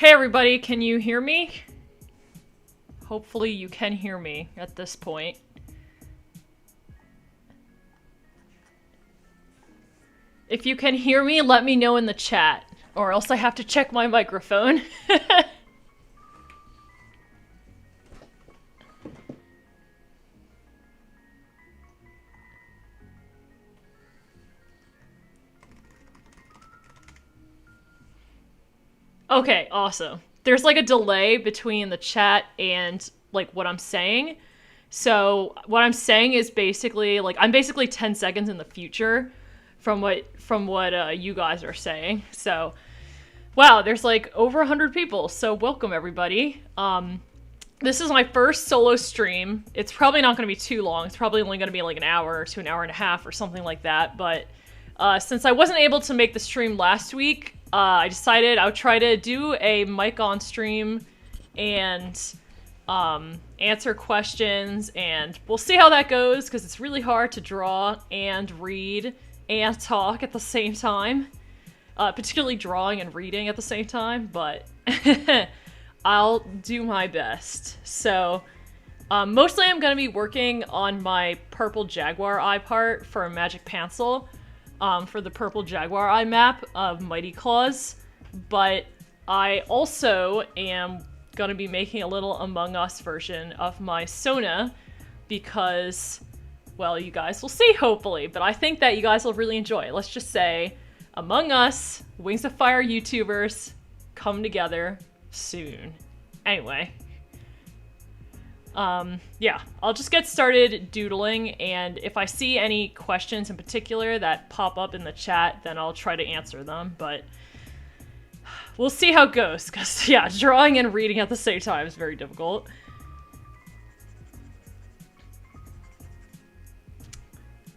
Hey everybody, can you hear me? Hopefully you can hear me at this point. If you can hear me, let me know in the chat, or else I have to check my microphone. Okay, awesome. There's like a delay between the chat and like what I'm saying. So what I'm saying is basically like I'm basically 10 seconds in the future from what you guys are saying. So wow, there's like over 100 people. So welcome everybody. This is my first solo stream. It's probably not going to be too long. It's probably only going to be like an hour to an hour and a half or something like that. But since I wasn't able to make the stream last week, I decided I would try to do a mic on stream and answer questions, and we'll see how that goes because it's really hard to draw and read and talk at the same time, particularly drawing and reading at the same time, but I'll do my best. So mostly I'm going to be working on my Purple Jaguar Eye part for a Magic Pencil. For the Purple Jaguar Eye map of Mighty Claws, but I also am going to be making a little Among Us version of my Sona because, well, you guys will see, hopefully, but I think that you guys will really enjoy it. Let's just say, Among Us, Wings of Fire YouTubers, come together soon. Anyway. Yeah, I'll just get started doodling, and if I see any questions in particular that pop up in the chat, then I'll try to answer them, but we'll see how it goes, because, yeah, drawing and reading at the same time is very difficult.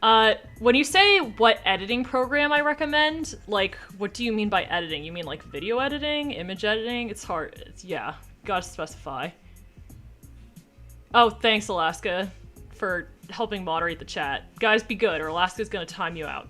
When you say what editing program I recommend, like, what do you mean by editing? You mean, like, video editing? Image editing? It's hard. Yeah, gotta specify. Oh, thanks, Alaska, for helping moderate the chat. Guys, be good, or Alaska's gonna time you out.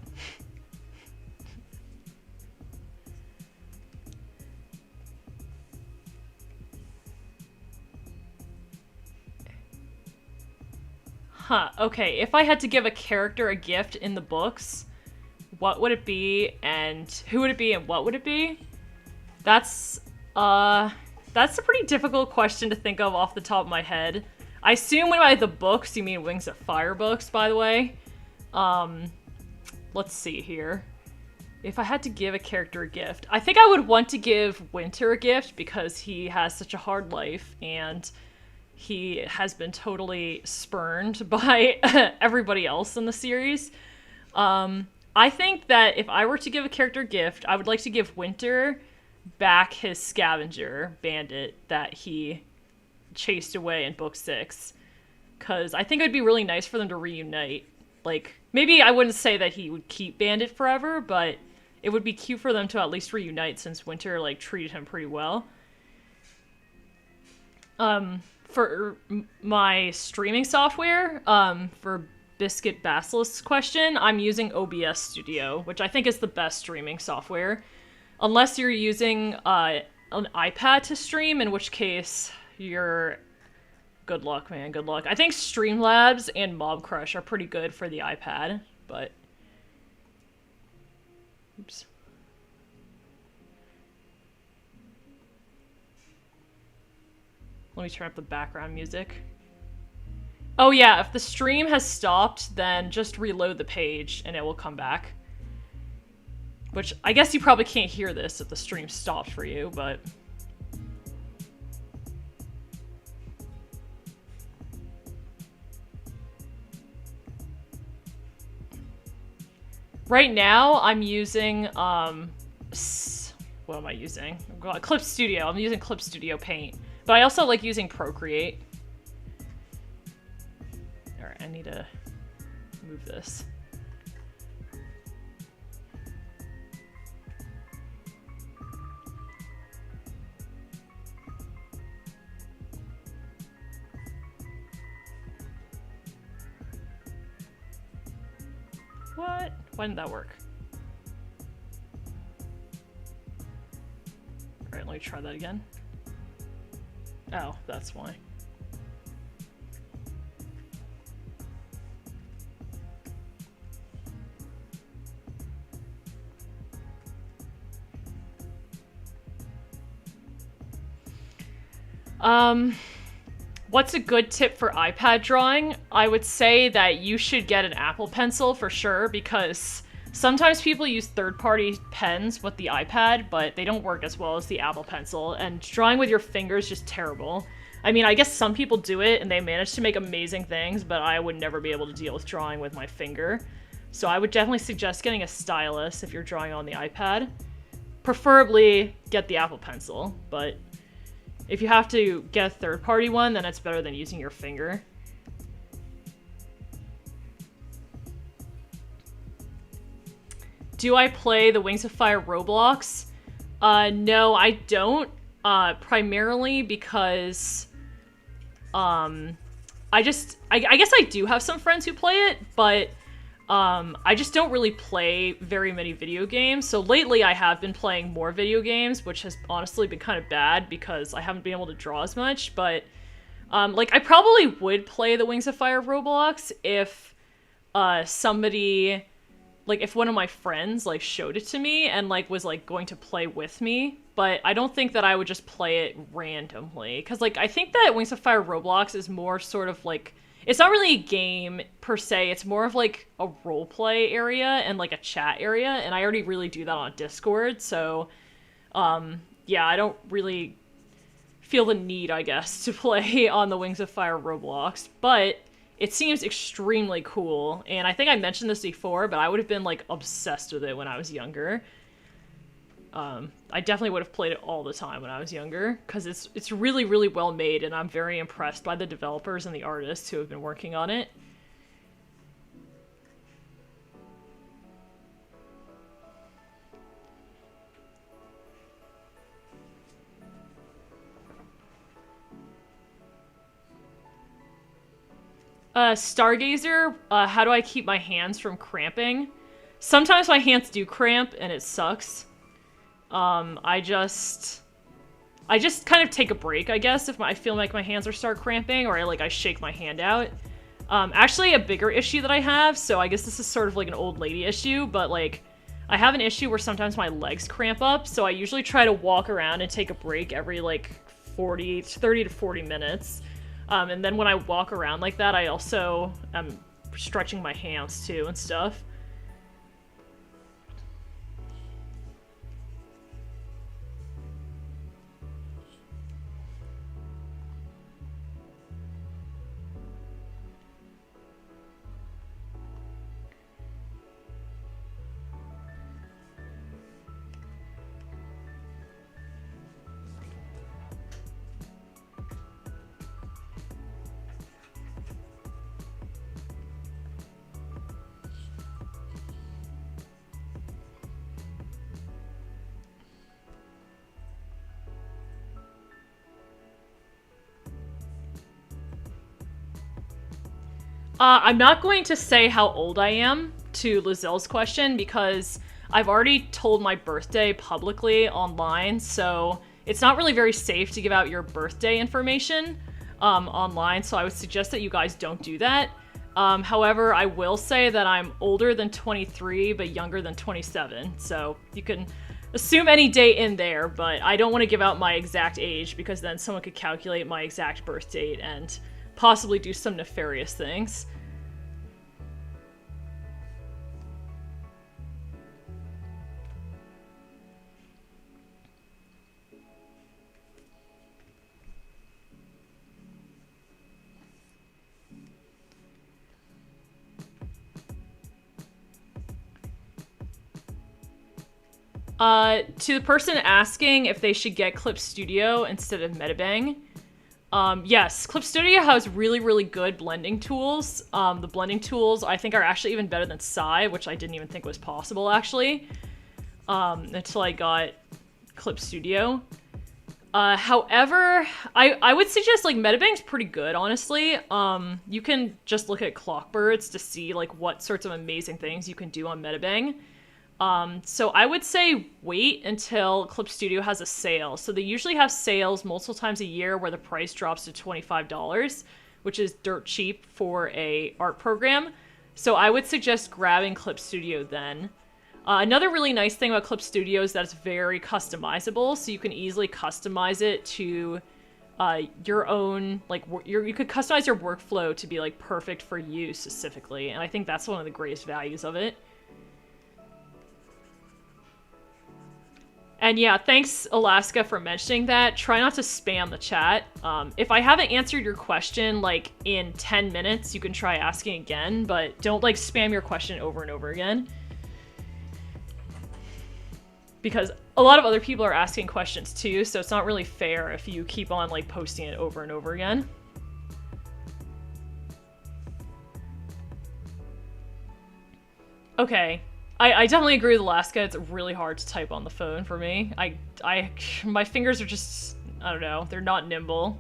Huh, okay, if I had to give a character a gift in the books, what would it be, and who would it be, and what would it be? That's a pretty difficult question to think of off the top of my head. I assume when by the books, you mean Wings of Fire books, by the way. Let's see here. If I had to give a character a gift, I think I would want to give Winter a gift because he has such a hard life and he has been totally spurned by everybody else in the series. I think that if I were to give a character a gift, I would like to give Winter back his scavenger bandit that he chased away in book 6, because I think it would be really nice for them to reunite. Like, maybe I wouldn't say that he would keep Bandit forever, but it would be cute for them to at least reunite since Winter, like, treated him pretty well. For my streaming software, for Biscuit Basilisk's question, I'm using OBS Studio, which I think is the best streaming software. Unless you're using an iPad to stream, in which case you're... good luck, man, good luck. I think Streamlabs and Mob Crush are pretty good for the iPad, but... oops. Let me turn up the background music. Oh yeah, if the stream has stopped, then just reload the page and it will come back. Which, I guess you probably can't hear this if the stream stopped for you, but... right now, I'm using, what am I using? Clip Studio. I'm using Clip Studio Paint. But I also like using Procreate. Alright, I need to move this. What? Why didn't that work? Alright, let me try that again. Oh, that's why. What's a good tip for iPad drawing? I would say that you should get an Apple Pencil for sure, because sometimes people use third-party pens with the iPad, but they don't work as well as the Apple Pencil, and drawing with your fingers is just terrible. I mean, I guess some people do it and they manage to make amazing things, but I would never be able to deal with drawing with my finger. So I would definitely suggest getting a stylus if you're drawing on the iPad. Preferably get the Apple Pencil, but if you have to get a third-party one, then it's better than using your finger. Do I play the Wings of Fire Roblox? No, I don't. Primarily because, I guess I do have some friends who play it, but, I just don't really play very many video games. So lately I have been playing more video games, which has honestly been kind of bad because I haven't been able to draw as much, but, like, I probably would play the Wings of Fire Roblox if, somebody, like, if one of my friends, like, showed it to me and, like, was, like, going to play with me. But I don't think that I would just play it randomly. Because, like, I think that Wings of Fire Roblox is more sort of, like, it's not really a game, per se. It's more of, like, a roleplay area and, like, a chat area. And I already really do that on Discord. So, yeah, I don't really feel the need, I guess, to play on the Wings of Fire Roblox. But it seems extremely cool. And I think I mentioned this before, but I would have been, like, obsessed with it when I was younger. I definitely would have played it all the time when I was younger, because it's really, really well made, and I'm very impressed by the developers and the artists who have been working on it. Stargazer, how do I keep my hands from cramping? Sometimes my hands do cramp, and it sucks. I just kind of take a break, I guess, if I feel like my hands are start cramping, or I shake my hand out. Actually, a bigger issue that I have, so I guess this is sort of like an old lady issue, but, like, I have an issue where sometimes my legs cramp up, so I usually try to walk around and take a break every, like, 30 to 40 minutes. And then when I walk around like that, I also am stretching my hands, too, and stuff. I'm not going to say how old I am to Lizelle's question because I've already told my birthday publicly online, so it's not really very safe to give out your birthday information online, so I would suggest that you guys don't do that. However, I will say that I'm older than 23, but younger than 27, so you can assume any date in there, but I don't want to give out my exact age because then someone could calculate my exact birth date and possibly do some nefarious things. To the person asking if they should get Clip Studio instead of Metabang, yes, Clip Studio has really, really good blending tools. The blending tools, I think, are actually even better than Psy, which I didn't even think was possible, actually, until I got Clip Studio. However, I would suggest, like, Metabang's pretty good, honestly. You can just look at Clockbirds to see, like, what sorts of amazing things you can do on Metabang. So I would say wait until Clip Studio has a sale. So they usually have sales multiple times a year where the price drops to $25, which is dirt cheap for a art program. So I would suggest grabbing Clip Studio then. Another really nice thing about Clip Studio is that it's very customizable, so you can easily customize it to your own, like, you could customize your workflow to be, like, perfect for you specifically, and I think that's one of the greatest values of it. And yeah, thanks, Alaska, for mentioning that. Try not to spam the chat. If I haven't answered your question, like, in 10 minutes, you can try asking again, but don't, like, spam your question over and over again. Because a lot of other people are asking questions too, so it's not really fair if you keep on, like, posting it over and over again. Okay. I definitely agree with Alaska. It's really hard to type on the phone for me. My fingers are just, I don't know, they're not nimble.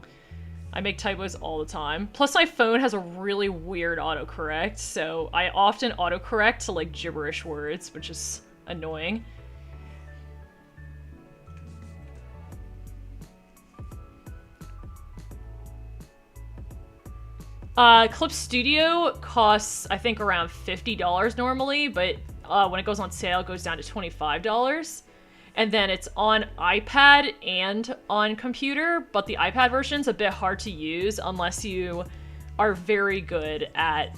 I make typos all the time. Plus my phone has a really weird autocorrect, so I often autocorrect to, like, gibberish words, which is annoying. Clip Studio costs, I think, around $50 normally, but when it goes on sale, it goes down to $25. And then it's on iPad and on computer, but the iPad version's a bit hard to use unless you are very good at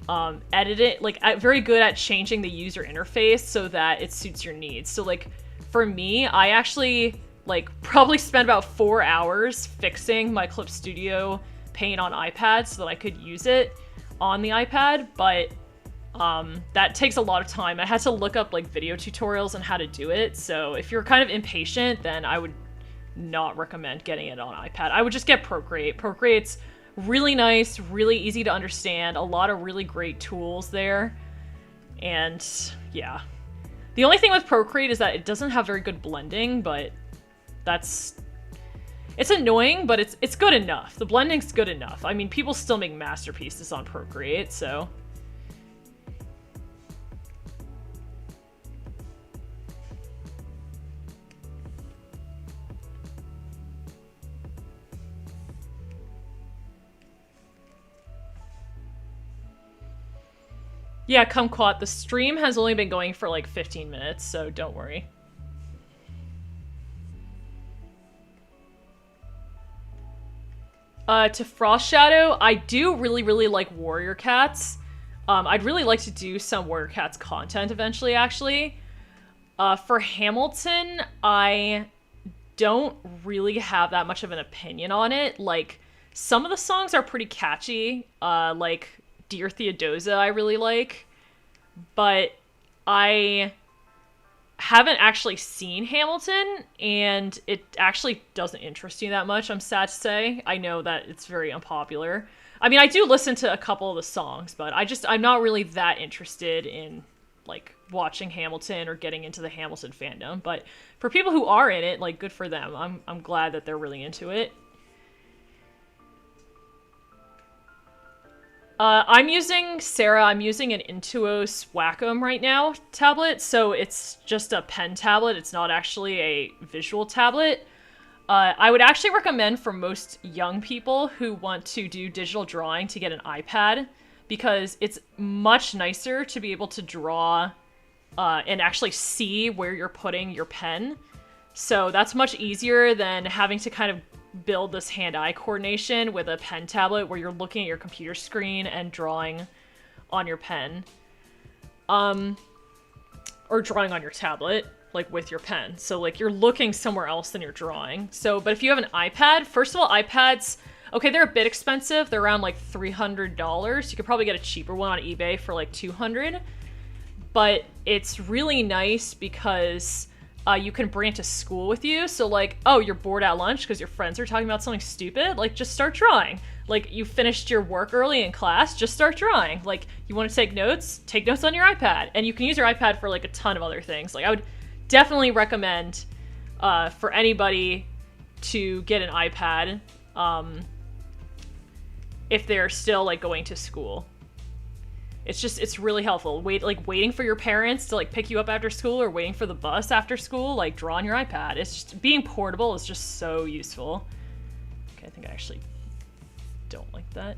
very good at changing the user interface so that it suits your needs. So, like, for me, I actually, like, probably spent about 4 hours fixing my Clip Studio paint on iPad so that I could use it on the iPad, but that takes a lot of time. I had to look up, like, video tutorials on how to do it, so if you're kind of impatient, then I would not recommend getting it on iPad. I would just get Procreate. Procreate's really nice, really easy to understand, a lot of really great tools there, and yeah. The only thing with Procreate is that it doesn't have very good blending, but it's annoying, but it's good enough. The blending's good enough. I mean, people still make masterpieces on Procreate, so. Yeah, Kumquat, the stream has only been going for like 15 minutes, so don't worry. To Frost Shadow, I do really like Warrior Cats. I'd really like to do some Warrior Cats content eventually, actually. For Hamilton, I don't really have that much of an opinion on it. Like, some of the songs are pretty catchy, like Dear Theodosia I really like, but I haven't actually seen Hamilton, and it actually doesn't interest me that much, I'm sad to say. I know that it's very unpopular. I mean, I do listen to a couple of the songs, but I'm not really that interested in, like, watching Hamilton or getting into the Hamilton fandom. But for people who are in it, like, good for them. I'm glad that they're really into it. I'm using an Intuos Wacom right now tablet, so it's just a pen tablet. It's not actually a visual tablet. I would actually recommend for most young people who want to do digital drawing to get an iPad, because it's much nicer to be able to draw and actually see where you're putting your pen. So that's much easier than having to kind of build this hand-eye coordination with a pen tablet where you're looking at your computer screen and drawing on your pen. Or drawing on your tablet, like, with your pen. So, like, you're looking somewhere else than you're drawing. So, but if you have an iPad, first of all, iPads, okay, they're a bit expensive. They're around, like, $300. You could probably get a cheaper one on eBay for, like, $200. But it's really nice because you can bring it to school with you. So, like, oh, you're bored at lunch because your friends are talking about something stupid? Like, just start drawing. Like, you finished your work early in class, just start drawing. Like, you want to take notes on your iPad. And you can use your iPad for, like, a ton of other things. Like, I would definitely recommend for anybody to get an iPad if they're still, like, going to school. It's really helpful. Waiting for your parents to like pick you up after school or waiting for the bus after school, like draw on your iPad. It's just, being portable is just so useful. Okay, I think I actually don't like that.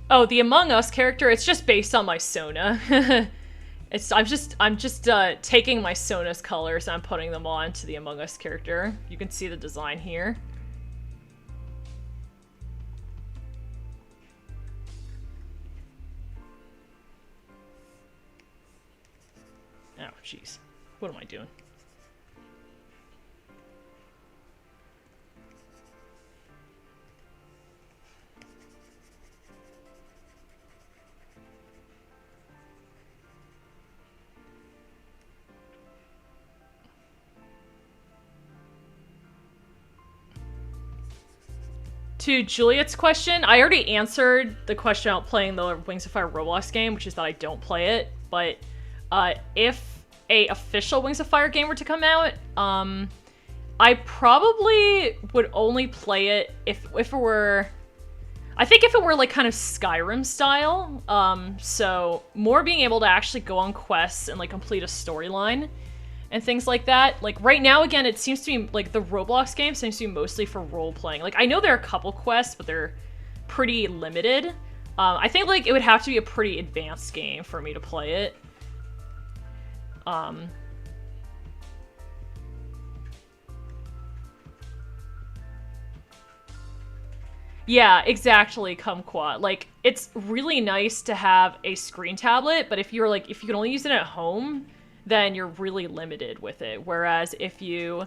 Oh, the Among Us character, it's just based on my Sona. I'm just taking my Sona's colors and I'm putting them on to the Among Us character. You can see the design here. Oh, jeez. What am I doing? To Juliet's question, I already answered the question about playing the Wings of Fire Roblox game, which is that I don't play it. But if a official Wings of Fire game were to come out, I probably would only play it if it were... I think if it were like kind of Skyrim style, so more being able to actually go on quests and like complete a storyline and things like that. Like right now, again, it seems to be like the Roblox game seems to be mostly for role playing. Like I know there are a couple quests, but they're pretty limited. I think like it would have to be a pretty advanced game for me to play it. Yeah, exactly, Kumquat. Like, it's really nice to have a screen tablet, but if you can only use it at home, then you're really limited with it. Whereas if you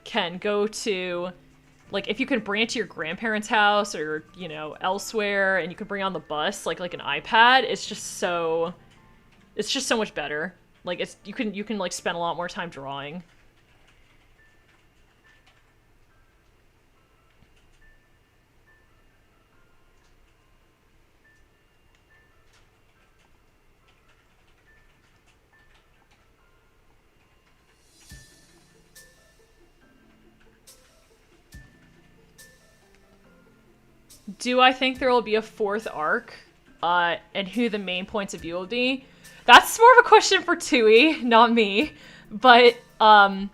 can go to, like, if you can bring it to your grandparents' house or, you know, elsewhere, and you can bring on the bus, like an iPad, it's just so much better. Like, you can like spend a lot more time drawing. Do I think there will be a fourth arc? And who the main points of view will be? That's more of a question for Tui, not me. But, I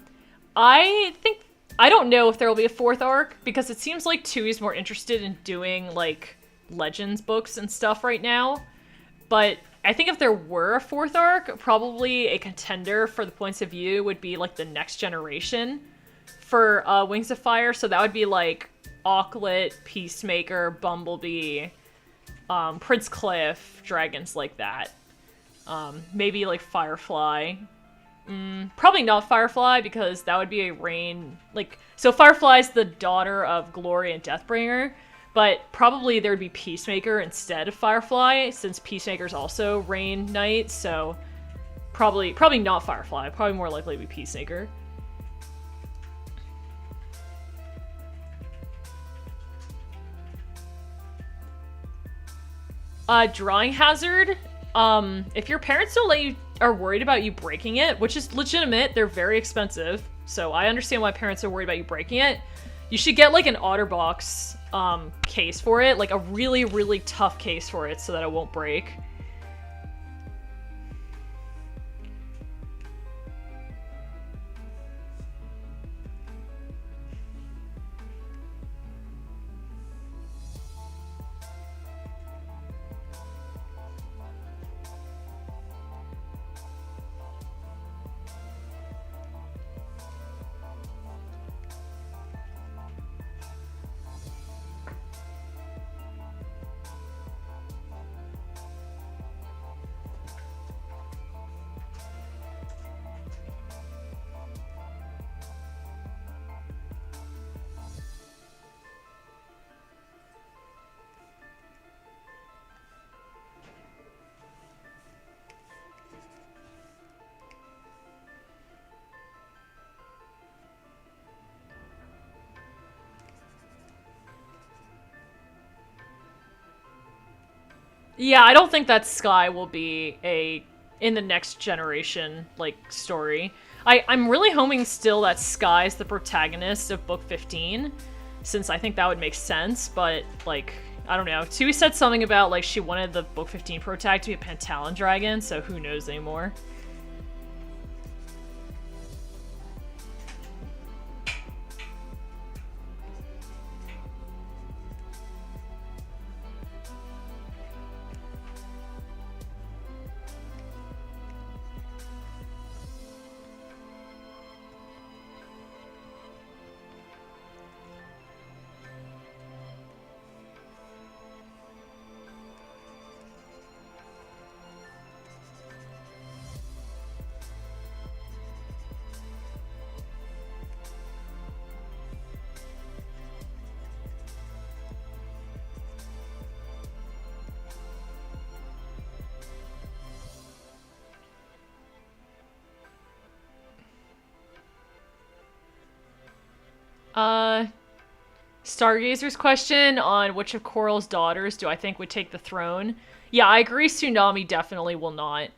don't know if there will be a fourth arc, because it seems like Tui's more interested in doing, like, Legends books and stuff right now. But I think if there were a fourth arc, probably a contender for the points of view would be, like, the next generation for, Wings of Fire. So that would be, like, Auklet, Peacemaker, Bumblebee, Prince Cliff, dragons like that. Maybe like Firefly. Probably not Firefly, because that would be a Rain... Like, so Firefly's the daughter of Glory and Deathbringer, but probably there would be Peacemaker instead of Firefly, since Peacemaker's also Rain Knight, so probably not Firefly. Probably more likely to be Peacemaker. Drawing hazard. If your parents don't let you, are worried about you breaking it, which is legitimate, they're very expensive, so I understand why parents are worried about you breaking it. You should get like an OtterBox case for it, like a really, really tough case for it so that it won't break. Yeah, I don't think that Sky will be in the next generation, like, story. I'm really hoping still that Sky's the protagonist of book 15, since I think that would make sense, but, like, I don't know. Tui said something about, like, she wanted the book 15 protag to be a Pantalon dragon, so who knows anymore. Stargazer's question on which of Coral's daughters do I think would take the throne. Yeah, I agree Tsunami definitely will not.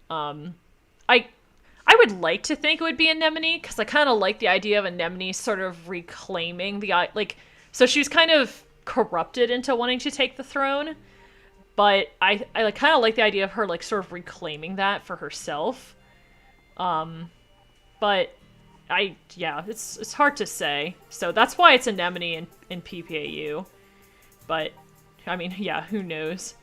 I would like to think it would be Anemone, because I kind of like the idea of Anemone sort of reclaiming the, like, so she was kind of corrupted into wanting to take the throne, but I like, kind of like the idea of her, like, sort of reclaiming that for herself. But yeah, it's hard to say. So that's why it's Anemone in PPAU. But, I mean, yeah, who knows?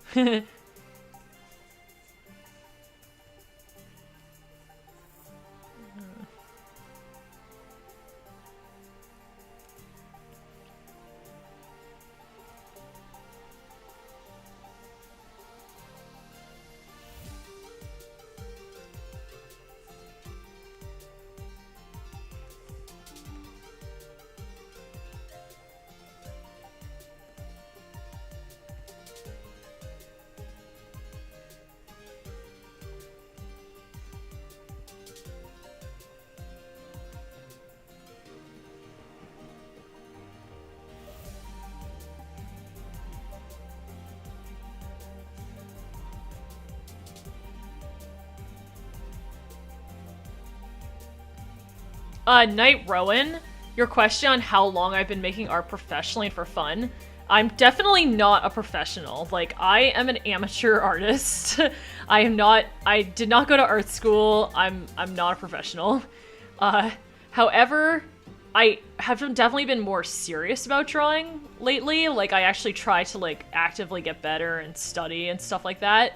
Night Rowan, your question on how long I've been making art professionally and for fun. I'm definitely not a professional. Like, I am an amateur artist. I did not go to art school. I'm not a professional. However, I have definitely been more serious about drawing lately. Like, I actually try to, like, actively get better and study and stuff like that.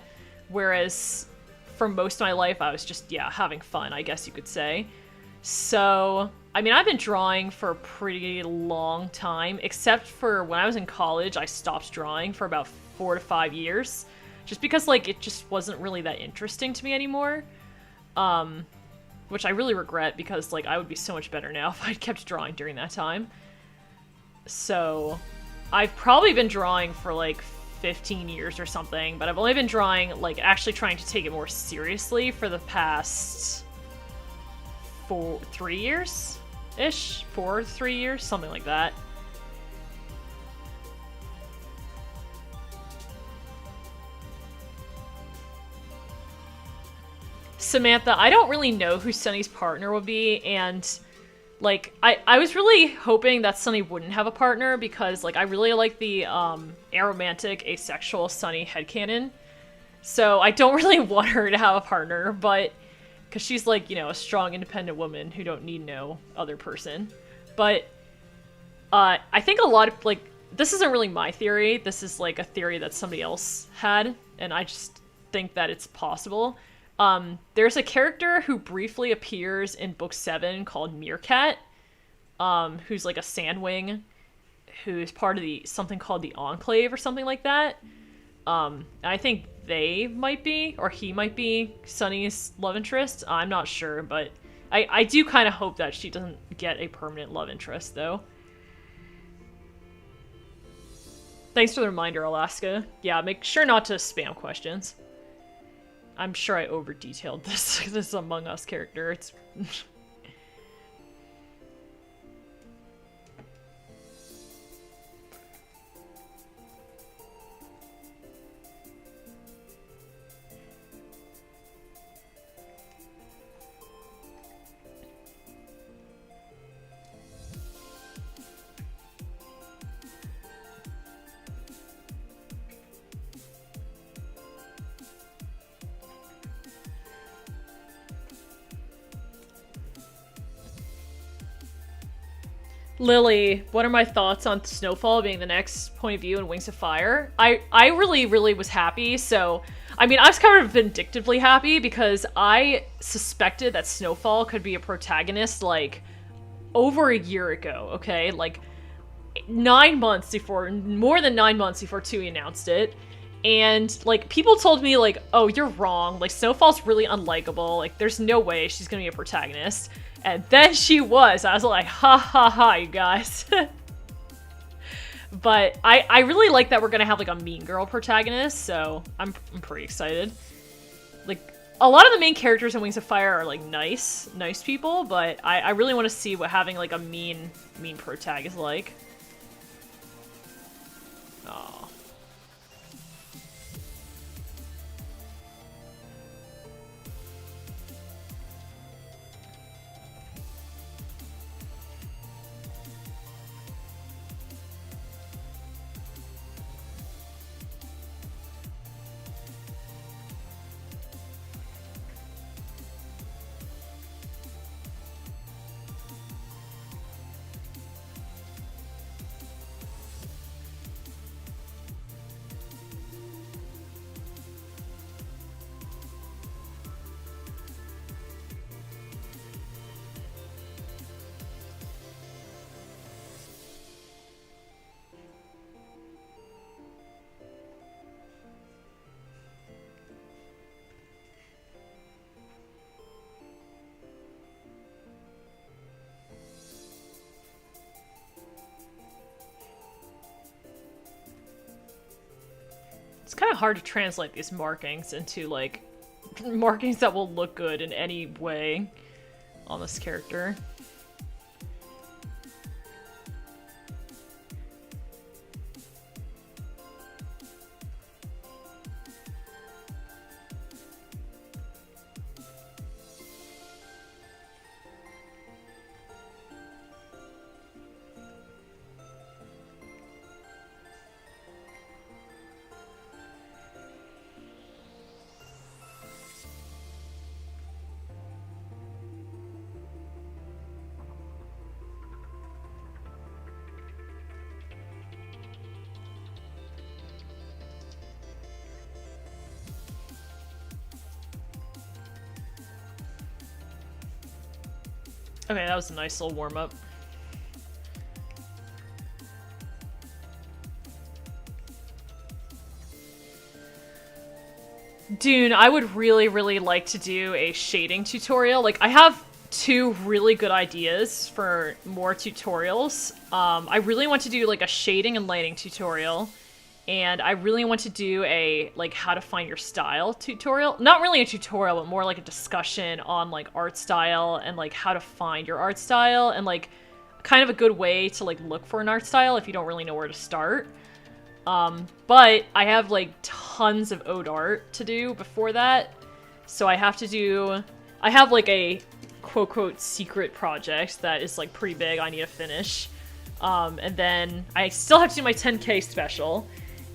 Whereas, for most of my life, I was just, yeah, having fun, I guess you could say. So, I mean, I've been drawing for a pretty long time, except for when I was in college, I stopped drawing for about 4 to 5 years, just because, like, it just wasn't really that interesting to me anymore, which I really regret, because, like, I would be so much better now if I'd kept drawing during that time. So, I've probably been drawing for, like, 15 years or something, but I've only been drawing, like, actually trying to take it more seriously for the past 3 years-ish? 3 years? Something like that. Samantha, I don't really know who Sunny's partner will be, and, like, I was really hoping that Sunny wouldn't have a partner, because, like, I really like the, aromantic, asexual Sunny headcanon. So I don't really want her to have a partner, but because she's, like, you know, a strong, independent woman who don't need no other person. But, I think a lot of, like, this isn't really my theory, this is, like, a theory that somebody else had, and I just think that it's possible. There's a character who briefly appears in book 7 called Meerkat, who's, like, a sandwing, who's part of something called the Enclave or something like that. And I think they might be, or he might be, Sunny's love interest. I'm not sure, but I do kind of hope that she doesn't get a permanent love interest, though. Thanks for the reminder, Alaska. Yeah, make sure not to spam questions. I'm sure I over-detailed this Among Us character. It's... Lily, what are my thoughts on Snowfall being the next point of view in Wings of Fire? I really was happy, so... I mean, I was kind of vindictively happy because I suspected that Snowfall could be a protagonist, like, over a year ago, okay? Like, 9 months before, more than 9 months before Tween announced it. And, like, people told me, like, oh, you're wrong. Like, Snowfall's really unlikable. Like, there's no way she's gonna be a protagonist. And then she was. I was like, ha ha ha, you guys. But I really like that we're gonna have, like, a mean girl protagonist, so I'm pretty excited. Like, a lot of the main characters in Wings of Fire are, like, nice people, but I really want to see what having, like, a mean protag is like. Aw. It's kind of hard to translate these markings into, like, markings that will look good in any way on this character. Okay, that was a nice little warm-up. Dune, I would really like to do a shading tutorial. Like, I have 2 really good ideas for more tutorials. I really want to do, like, a shading and lighting tutorial. And I really want to do a, like, how to find your style tutorial. Not really a tutorial, but more like a discussion on, like, art style and, like, how to find your art style and, like, kind of a good way to, like, look for an art style if you don't really know where to start. But I have, like, tons of ode art to do before that. So I have to do... I have, like, a quote-quote secret project that is, like, pretty big I need to finish. And then I still have to do my 10K special.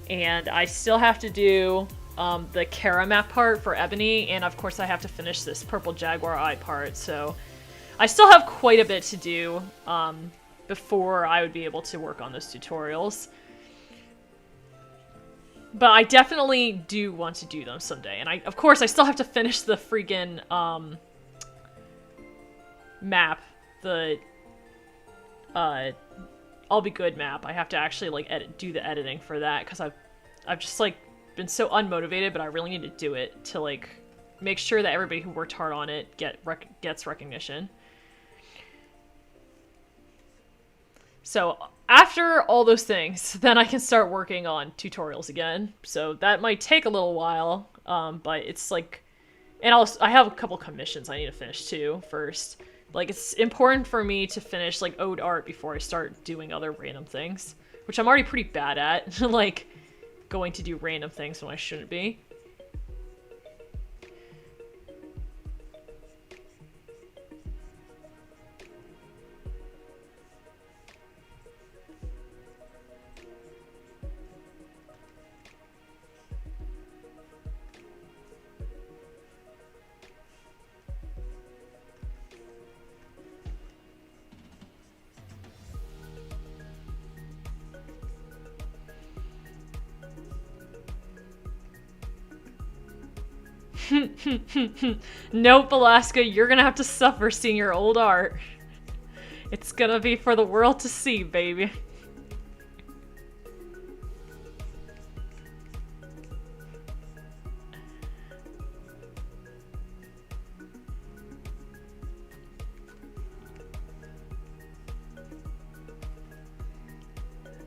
And I still have to do the Kara map part for Ebony, and of course I have to finish this Purple Jaguar Eye part, so I still have quite a bit to do before I would be able to work on those tutorials. But I definitely do want to do them someday, and of course I still have to finish the freaking map, the I'll Be Good map. I have to actually, like, do the editing for that, because I've just, like, been so unmotivated, but I really need to do it to, like, make sure that everybody who worked hard on it gets recognition. So, after all those things, then I can start working on tutorials again. So that might take a little while, but it's, like... And I have a couple commissions I need to finish, too, first. Like, it's important for me to finish, like, ode art before I start doing other random things. Which I'm already pretty bad at, like, going to do random things when I shouldn't be. Nope, Alaska, you're gonna have to suffer seeing your old art. It's gonna be for the world to see, baby.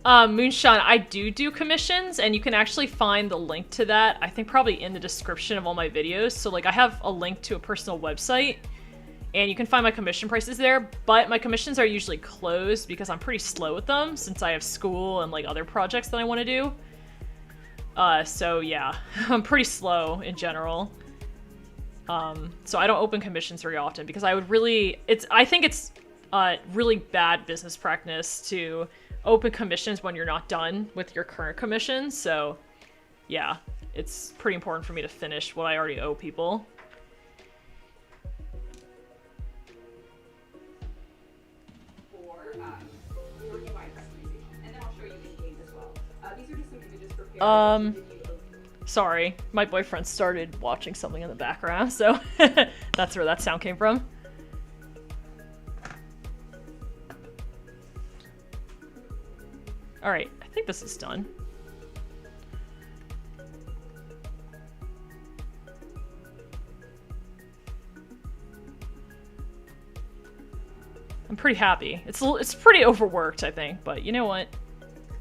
Moonshine, I do commissions, and you can actually find the link to that, I think probably in the description of all my videos. So like I have a link to a personal website, and you can find my commission prices there, but my commissions are usually closed because I'm pretty slow with them since I have school and like other projects that I want to do. So yeah, I'm pretty slow in general. So I don't open commissions very often because I would really, I think it's really bad business practice to open commissions when you're not done with your current commissions. So yeah, it's pretty important for me to finish what I already owe people. Sorry, my boyfriend started watching something in the background, so that's where that sound came from. Alright, I think this is done. I'm pretty happy. It's pretty overworked, I think, but you know what?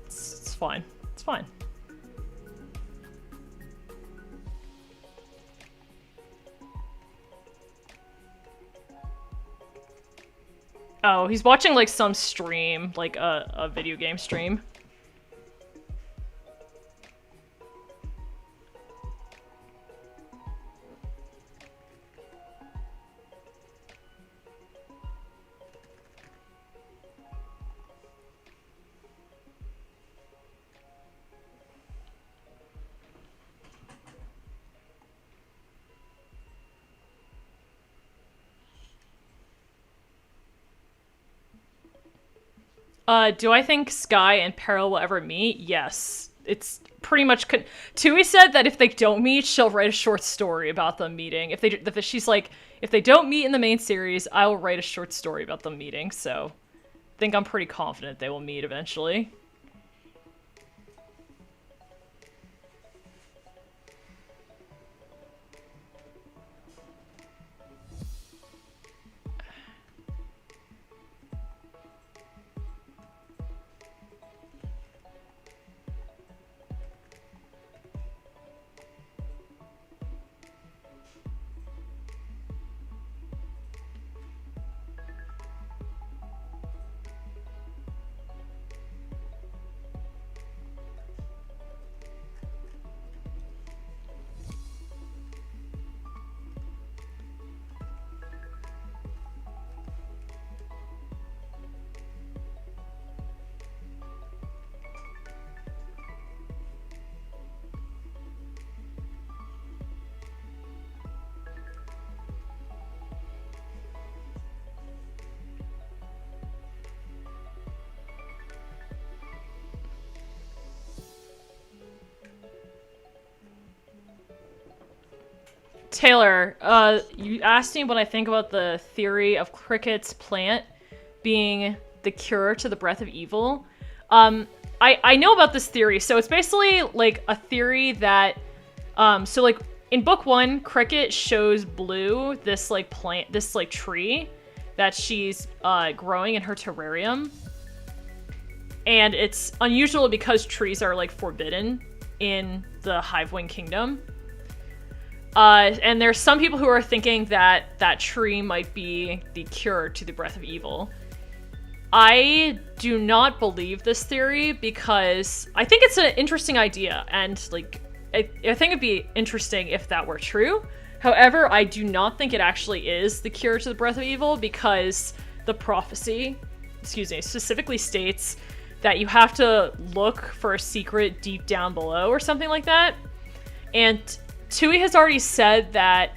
It's fine. It's fine. Oh, he's watching like some stream, like a video game stream. Do I think Sky and Peril will ever meet? Yes. It's pretty much... Tui said that if they don't meet, she'll write a short story about them meeting. She's like, if they don't meet in the main series, I will write a short story about them meeting, so... I think I'm pretty confident they will meet eventually. Taylor, you asked me what I think about the theory of Cricket's plant being the cure to the breath of evil. I know about this theory, so it's basically like a theory that, so like in book 1, Cricket shows Blue this like plant, this like tree that she's growing in her terrarium. And it's unusual because trees are like forbidden in the Hivewing Kingdom. And there's some people who are thinking that that tree might be the cure to the breath of evil. I do not believe this theory because I think it's an interesting idea, and like I think it'd be interesting if that were true. However, I do not think it actually is the cure to the breath of evil because the prophecy, specifically states that you have to look for a secret deep down below or something like that. And Tui has already said that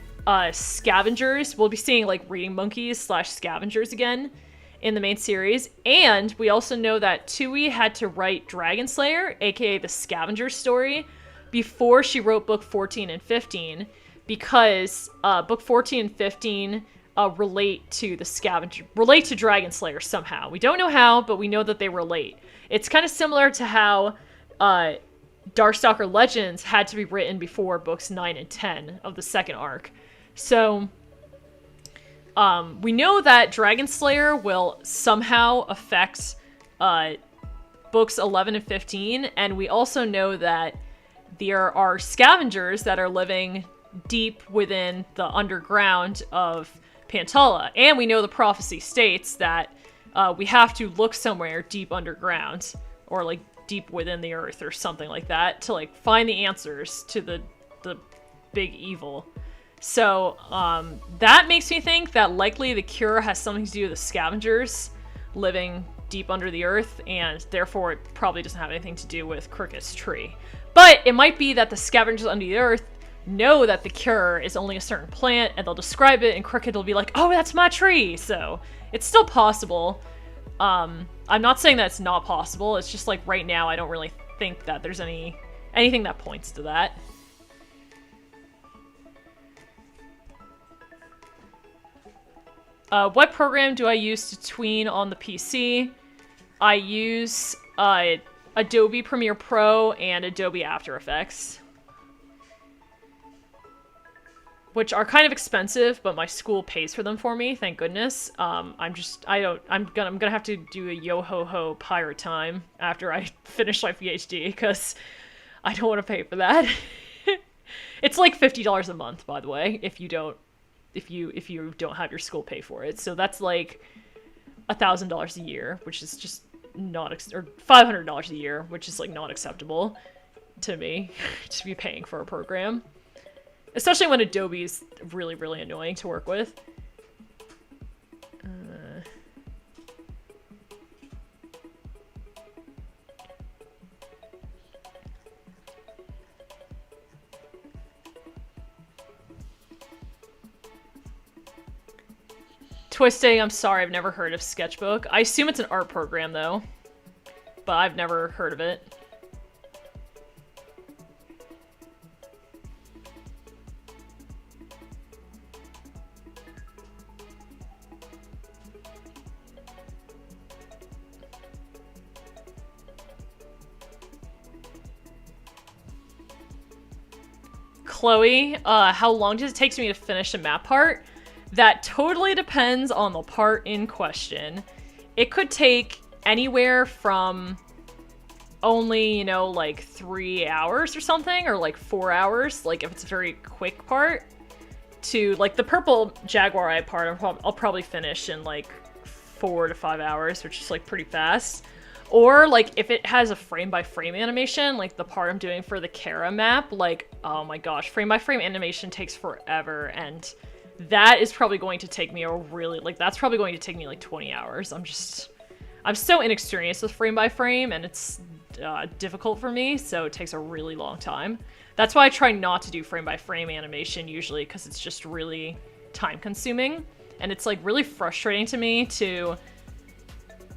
scavengers, we'll be seeing like reading monkeys / scavengers again in the main series. And we also know that Tui had to write Dragon Slayer, aka the scavenger story, before she wrote book 14 and 15, because book 14 and 15 relate to Dragon Slayer somehow. We don't know how, but we know that they relate. It's kind of similar to how Darkstalker Legends had to be written before books 9 and 10 of the second arc. So we know that Dragon Slayer will somehow affect books 11 and 15, and we also know that there are scavengers that are living deep within the underground of Pantala, and we know the prophecy states that we have to look somewhere deep underground, or like deep within the earth or something like that, to like find the answers to the big evil. So that makes me think that likely the cure has something to do with the scavengers living deep under the earth, and therefore it probably doesn't have anything to do with Cricket's tree. But it might be that the scavengers under the earth know that the cure is only a certain plant, and they'll describe it, and Cricket will be like, oh, that's my tree! So it's still possible. I'm not saying that it's not possible, it's just like right now I don't really think that there's anything that points to that. What program do I use to tween on the PC? I use Adobe Premiere Pro and Adobe After Effects, which are kind of expensive, but my school pays for them for me, thank goodness. I'm gonna have to do a yo-ho-ho pirate time after I finish my PhD, because I don't want to pay for that. It's like $50 a month, by the way, if you don't have your school pay for it. So that's like $1,000 a year, which is just not, or $500 a year, which is like not acceptable to me to be paying for a program. Especially when Adobe is really, really annoying to work with. Twisting, I'm sorry, I've never heard of Sketchbook. I assume it's an art program, though. But I've never heard of it. Chloe, how long does it take me to finish a map part? That totally depends on the part in question. It could take anywhere from only, like 3 hours or something, or like 4 hours, like if it's a very quick part, to like the Purple Jaguar Eye part I'll probably finish in like 4 to 5 hours, which is like pretty fast. Or like if it has a frame-by-frame animation, like the part I'm doing for the Kara map, like, oh my gosh, frame-by-frame animation takes forever, and that is probably going to take me that's probably going to take me like 20 hours. I'm so inexperienced with frame-by-frame, and it's difficult for me, so it takes a really long time. That's why I try not to do frame-by-frame animation usually, because it's just really time-consuming, and it's like really frustrating to me to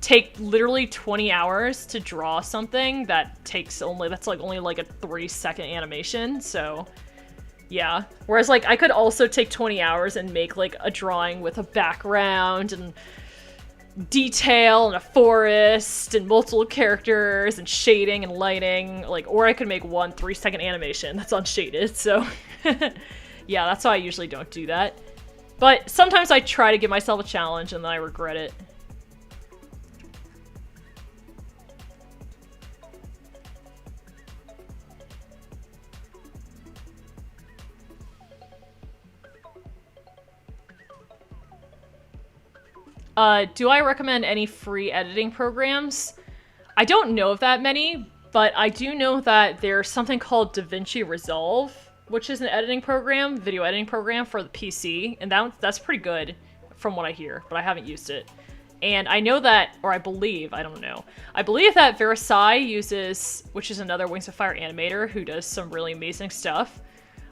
take literally 20 hours to draw something that's only like a 3-second animation, so yeah. Whereas like I could also take 20 hours and make like a drawing with a background and detail and a forest and multiple characters and shading and lighting, like, or I could make one 3-second animation that's unshaded, so yeah, that's why I usually don't do that. But sometimes I try to give myself a challenge and then I regret it. Do I recommend any free editing programs? I don't know of that many, but I do know that there's something called DaVinci Resolve, which is an editing program, video editing program for the PC, and that's pretty good from what I hear, but I haven't used it. And I know that, or I believe, I don't know, I believe that Versailles uses, which is another Wings of Fire animator who does some really amazing stuff.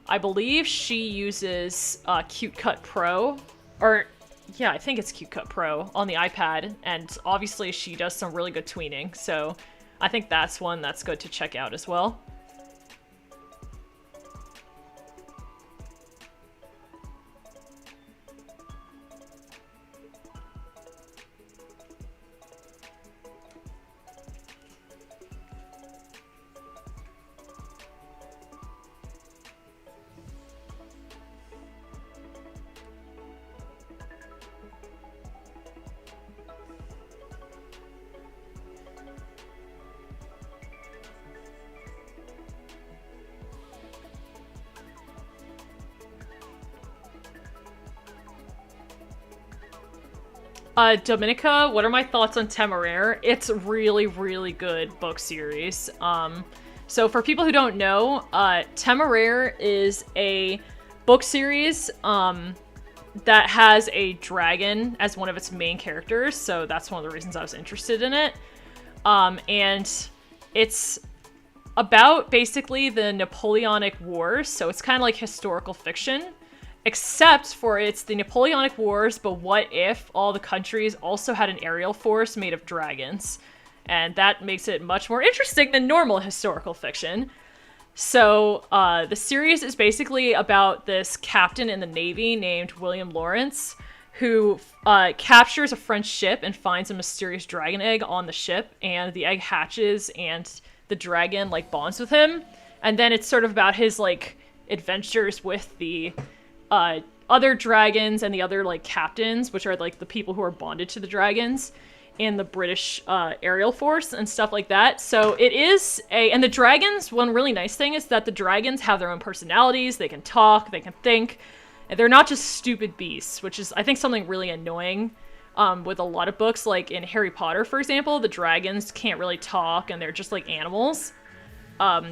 I believe she uses Cute Cut Pro, or yeah, I think it's Cute Cut Pro on the iPad, and obviously she does some really good tweening, so I think that's one that's good to check out as well. Dominica, what are my thoughts on Temeraire? It's really, really good book series. So for people who don't know, Temeraire is a book series that has a dragon as one of its main characters, so that's one of the reasons I was interested in it. And it's about basically the Napoleonic Wars, so it's kind of like historical fiction. Except for it's the Napoleonic Wars, but what if all the countries also had an aerial force made of dragons? And that makes it much more interesting than normal historical fiction. So the series is basically about this captain in the Navy named William Lawrence, who captures a French ship and finds a mysterious dragon egg on the ship, and the egg hatches and the dragon like bonds with him. And then it's sort of about his like adventures with the other dragons and the other like captains, which are like the people who are bonded to the dragons in the British aerial force and stuff like that. So it is and the dragons, one really nice thing is that the dragons have their own personalities. They can talk, they can think, and they're not just stupid beasts, which is I think something really annoying with a lot of books. Like in Harry Potter, for example, the dragons can't really talk and they're just like animals.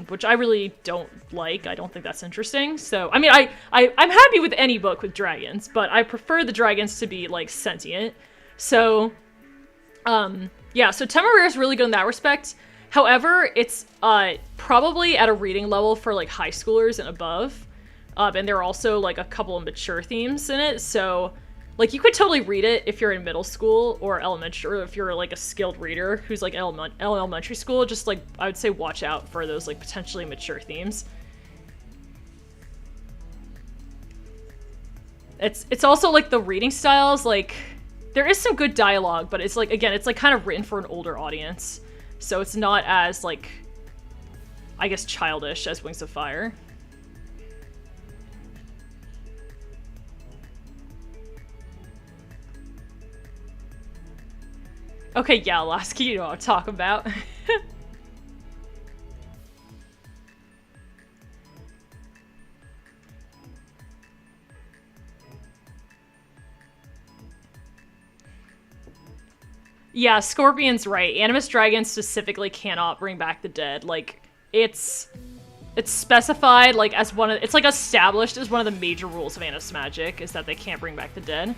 Which I really don't like. I don't think that's interesting. So, I mean, I'm happy with any book with dragons, but I prefer the dragons to be, like, sentient. So, yeah, so Temeraire is really good in that respect. However, it's, probably at a reading level for, like, high schoolers and above. And there are also, like, a couple of mature themes in it, so... Like, you could totally read it if you're in middle school or elementary, or if you're, like, a skilled reader who's, like, elementary school. Just, like, I would say watch out for those, like, potentially mature themes. It's also, like, the reading styles, like, there is some good dialogue, but it's, like, again, it's, like, kind of written for an older audience. So it's not as, like, I guess childish as Wings of Fire. Okay, yeah, Lasky, you know what I'm talking about. Yeah, Scorpion's right. Animus Dragons specifically cannot bring back the dead. Like, it's specified, like, as one of... It's, like, established as one of the major rules of Animus Magic, is that they can't bring back the dead.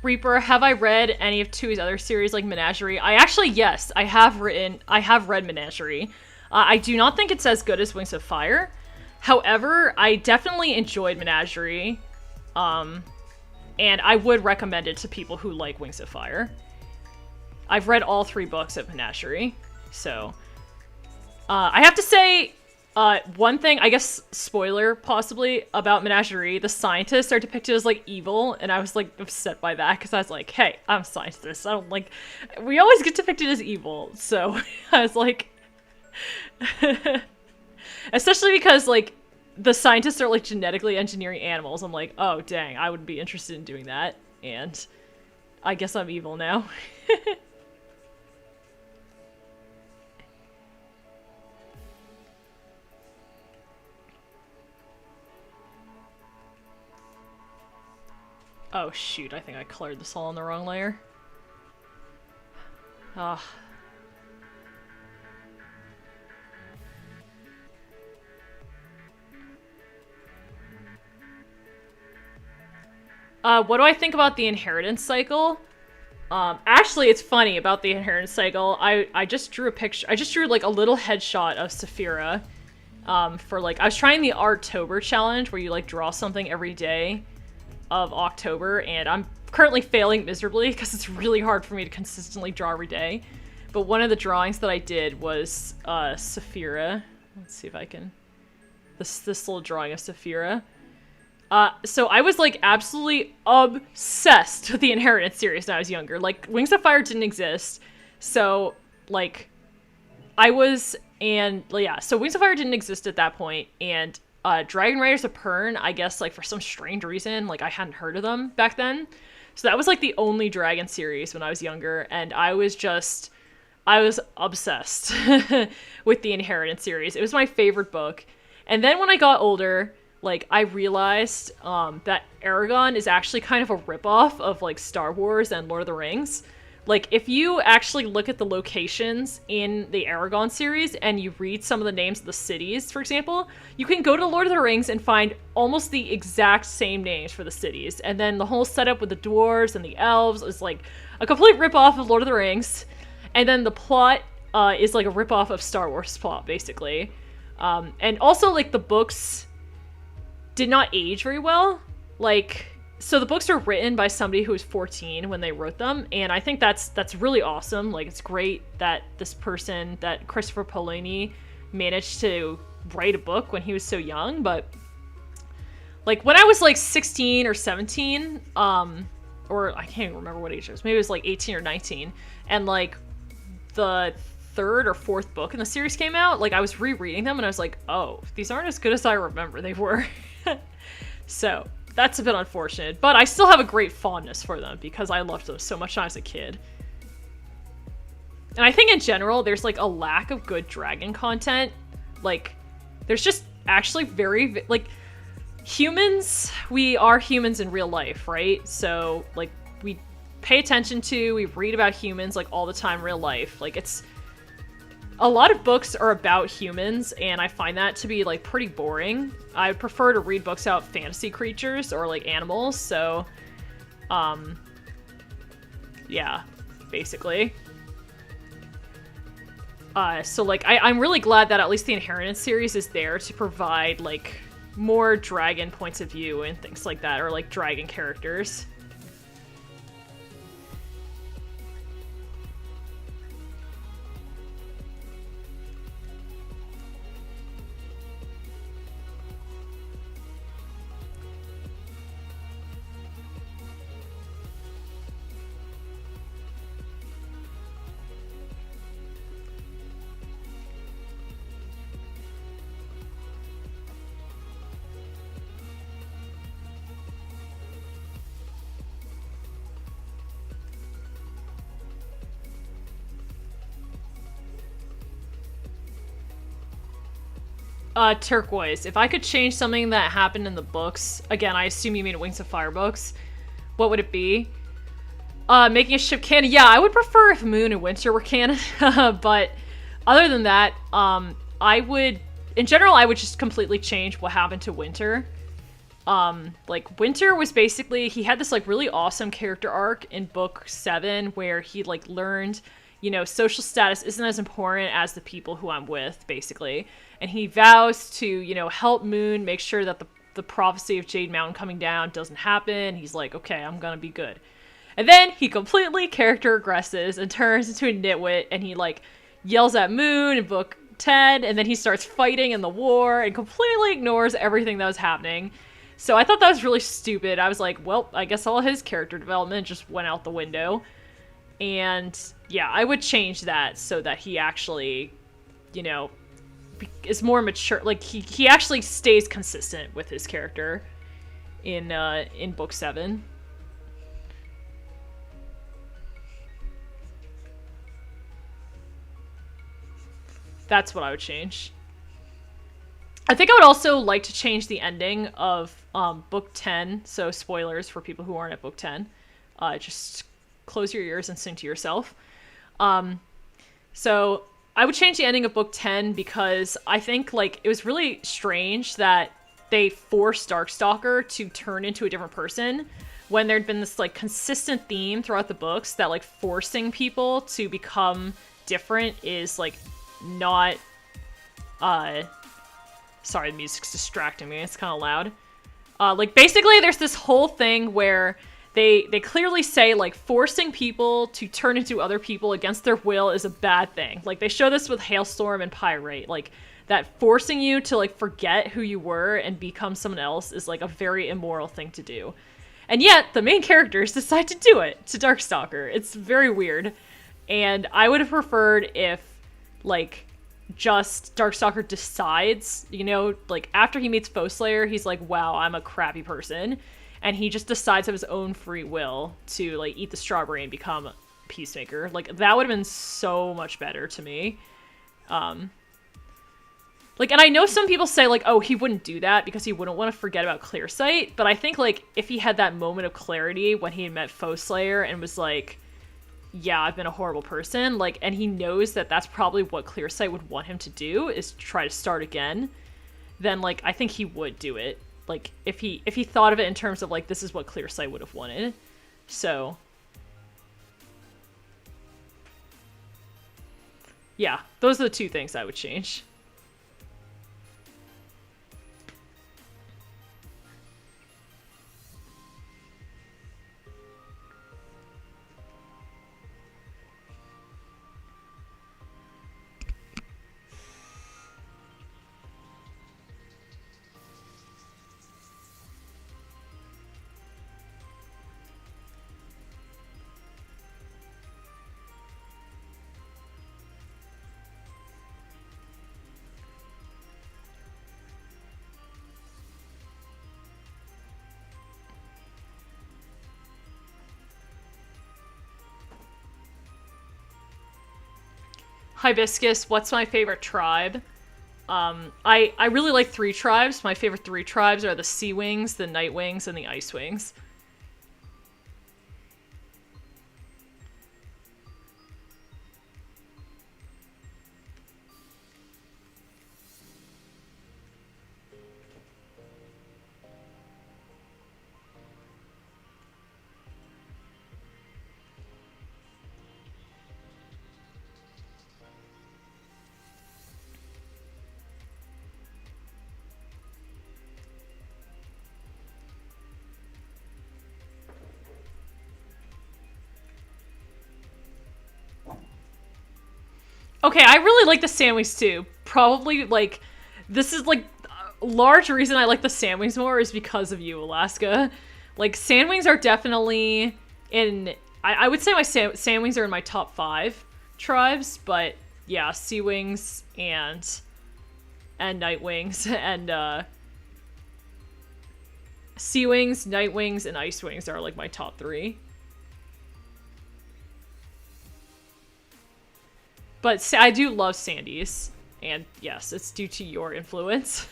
Reaper, have I read any of Tui's other series like Menagerie? Yes, I have read Menagerie. I do not think it's as good as Wings of Fire. However, I definitely enjoyed Menagerie. And I would recommend it to people who like Wings of Fire. I've read all 3 books of Menagerie, so... I have to say, one thing, I guess, spoiler, possibly, about Menagerie, the scientists are depicted as, like, evil, and I was, like, upset by that, because I was like, hey, I'm a scientist, I don't, like... We always get depicted as evil, so I was like... Especially because, like, the scientists are, like, genetically engineering animals. I'm like, oh, dang, I would be interested in doing that, and I guess I'm evil now. Oh shoot, I think I colored this all on the wrong layer. Ah. What do I think about the inheritance cycle? Actually, it's funny about the inheritance cycle. I just drew a picture. I just drew like a little headshot of Saphira. For like, I was trying the Arttober challenge where you like draw something every day of October, and I'm currently failing miserably because it's really hard for me to consistently draw every day. But one of the drawings that I did was Saphira. Let's see if I can... This little drawing of Saphira. So I was like absolutely obsessed with the Inheritance series when I was younger. Like Wings of Fire didn't exist, so like I was, and yeah, so Wings of Fire didn't exist at that point, and Dragon Riders of Pern, I guess like for some strange reason, like I hadn't heard of them back then. So that was like the only Dragon series when I was younger, and I was obsessed with the Inheritance series. It was my favorite book. And then when I got older, like I realized that Aragon is actually kind of a ripoff of like Star Wars and Lord of the Rings. Like if you actually look at the locations in the Aragon series and you read some of the names of the cities, for example, you can go to Lord of the Rings and find almost the exact same names for the cities. And then the whole setup with the dwarves and the elves is like a complete ripoff of Lord of the Rings. And then the plot is like a ripoff of Star Wars plot, basically. And also, like, the books did not age very well. Like, so the books are written by somebody who was 14 when they wrote them, and I think that's really awesome. Like, it's great that this person, that Christopher Paolini, managed to write a book when he was so young, but, like, when I was, like, 16 or 17, or I can't even remember what age it was, maybe it was, like, 18 or 19, and, like, the third or fourth book in the series came out, like, I was rereading them, and I was like, oh, these aren't as good as I remember they were. So, that's a bit unfortunate, but I still have a great fondness for them, because I loved them so much when I was a kid. And I think in general, there's, like, a lack of good dragon content. Like, there's just actually like, humans, we are humans in real life, right? So, like, we pay attention to, we read about humans, like, all the time in real life. Like, it's... A lot of books are about humans, and I find that to be, like, pretty boring. I prefer to read books about fantasy creatures or, like, animals, so... yeah, basically. So, like, I'm really glad that at least the Inheritance series is there to provide, like, more dragon points of view and things like that, or, like, dragon characters. Turquoise. If I could change something that happened in the books, again, I assume you mean Wings of Fire books, what would it be? Making a ship canon. Yeah, I would prefer if Moon and Winter were canon, but other than that, in general, I would just completely change what happened to Winter. Like, Winter was basically, he had this, like, really awesome character arc in book 7 where he, like, learned, you know, social status isn't as important as the people who I'm with, basically. And he vows to, you know, help Moon make sure that the prophecy of Jade Mountain coming down doesn't happen. He's like, okay, I'm gonna be good. And then he completely character regresses and turns into a nitwit, and he, like, yells at Moon in book 10, and then he starts fighting in the war and completely ignores everything that was happening. So I thought that was really stupid. I was like, well, I guess all his character development just went out the window. And yeah, I would change that so that he actually, you know, is more mature. Like, he actually stays consistent with his character in book 7. That's what I would change. I think I would also like to change the ending of book 10. So spoilers for people who aren't at book 10. Just close your ears and sing to yourself. So I would change the ending of book 10 because I think, like, it was really strange that they forced Darkstalker to turn into a different person when there'd been this, like, consistent theme throughout the books that, like, forcing people to become different is, like, not... Sorry, the music's distracting me. It's kind of loud. Like, basically, there's this whole thing where they clearly say, like, forcing people to turn into other people against their will is a bad thing. Like, they show this with Hailstorm and Pyrite. Like, that forcing you to, like, forget who you were and become someone else is, like, a very immoral thing to do. And yet, the main characters decide to do it to Darkstalker. It's very weird. And I would have preferred if, like, just Darkstalker decides, you know, like, after he meets Foeslayer, he's like, wow, I'm a crappy person. And he just decides of his own free will to, like, eat the strawberry and become Peacemaker. Like, that would have been so much better to me. Like, and I know some people say, like, oh, he wouldn't do that because he wouldn't want to forget about Clearsight. But I think, like, if he had that moment of clarity when he met Foeslayer and was like, yeah, I've been a horrible person, like, and he knows that that's probably what Clearsight would want him to do, is try to start again, then, like, I think he would do it. Like, if he thought of it in terms of, like, this is what Clearsight would have wanted. So, yeah, those are the two things I would change. Hibiscus, what's my favorite tribe? I really like 3 tribes. My favorite 3 tribes are the Sea Wings, the Night Wings, and the Ice Wings. Okay, I really like the Sandwings too. Probably, like, this is, like, a large reason I like the Sandwings more is because of you, Alaska. Like, Sandwings are definitely in... I would say my Sandwings are in my top 5 tribes, but yeah, Sea Wings and Night Wings and, Sea Wings, Night Wings, and Ice Wings are, like, my top 3. But I do love Sandy's, and yes, it's due to your influence.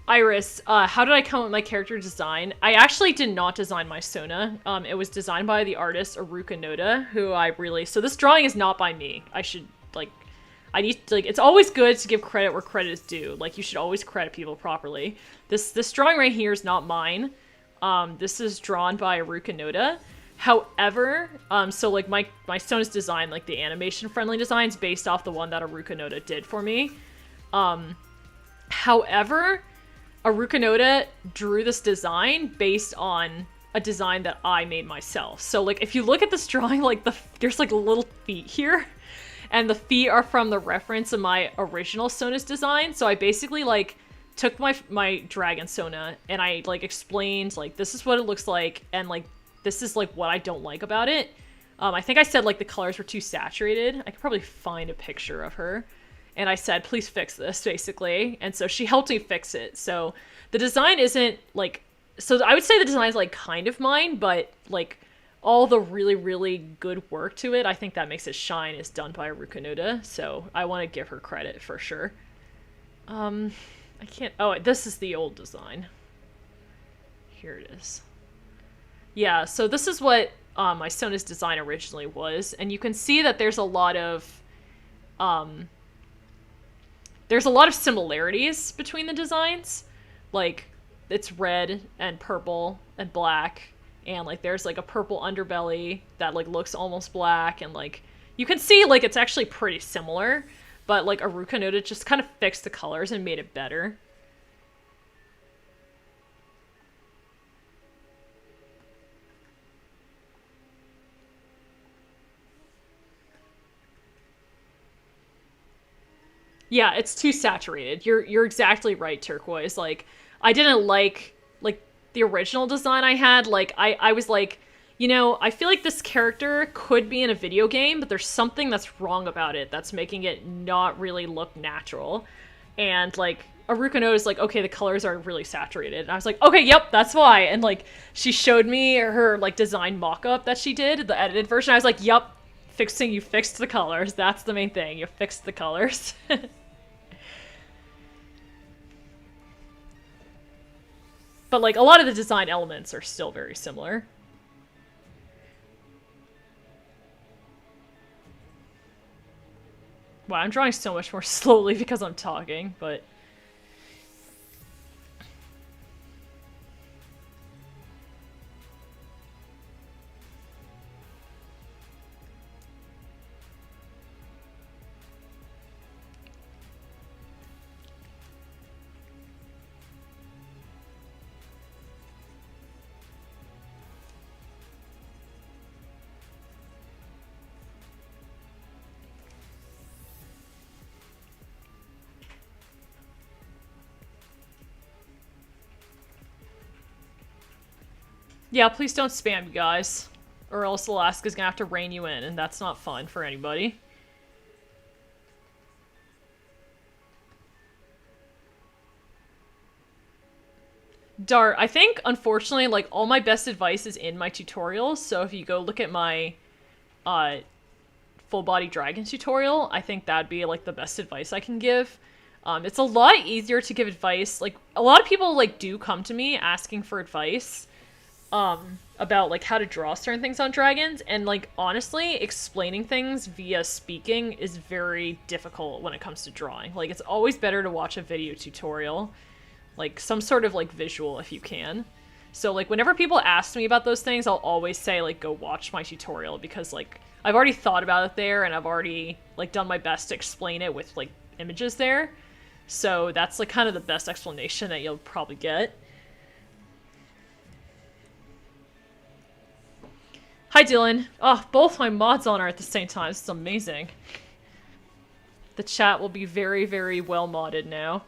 Iris, how did I come up with my character design? I actually did not design my Sona. It was designed by the artist Aruka Noda, who I really... So this drawing is not by me. I should, like... I need to, like, it's always good to give credit where credit is due. Like, you should always credit people properly. This drawing right here is not mine. This is drawn by Aruka Noda. However, so, like, my Sona's design, like, the animation-friendly designs based off the one that Aruka Noda did for me. However, Aruka Noda drew this design based on a design that I made myself. So, like, if you look at this drawing, like, there's, like, little feet here. And the feet are from the reference of my original Sona's design. So I basically, like, took my Dragon Sona and I, like, explained, like, this is what it looks like. And, like, this is, like, what I don't like about it. I think I said, like, the colors were too saturated. I could probably find a picture of her. And I said, please fix this, basically. And so she helped me fix it. So the design isn't, like... So I would say the design is, like, kind of mine, but, like, all the really, really good work to it, I think that makes it shine, is done by Aruka Noda. So I want to give her credit for sure. I can't... Oh, this is the old design. Here it is. Yeah, so this is what my Sona's design originally was. And you can see that there's a lot of... There's a lot of similarities between the designs. Like, it's red and purple and black. And, like, there's, like, a purple underbelly that, like, looks almost black. And, like, you can see, like, it's actually pretty similar. but like Aruka Noda just kind of fixed the colors and made it better. Yeah, it's too saturated. You're exactly right, Turquoise. Like, I didn't like the original design I had. Like, I was like, you know, I feel like this character could be in a video game, but there's something that's wrong about it that's making it not really look natural. And like Aruka Noda's like, okay, the colors are really saturated. And I was like, okay, yep, that's why. And like she showed me her like design mock-up that she did, the edited version. I was like, yep, you fixed the colors. That's the main thing. You fixed the colors. But, like, a lot of the design elements are still very similar. Wow, I'm drawing so much more slowly because I'm talking, but... Yeah, please don't spam, you guys. Or else Alaska's gonna have to rein you in, and that's not fun for anybody. Dart, I think, unfortunately, like, all my best advice is in my tutorials, so if you go look at my, full-body dragon tutorial, I think that'd be, like, the best advice I can give. It's a lot easier to give advice. Like, a lot of people, like, do come to me asking for advice, about, like, how to draw certain things on dragons, and, like, honestly, explaining things via speaking is very difficult when it comes to drawing. Like, it's always better to watch a video tutorial, like, some sort of, like, visual if you can. So, like, whenever people ask me about those things, I'll always say, like, go watch my tutorial, because, like, I've already thought about it there, and I've already, like, done my best to explain it with, like, images there. So that's, like, kind of the best explanation that you'll probably get. Hi, Dylan. Oh, both my mods on are at the same time. This is amazing. The chat will be very, very well modded now.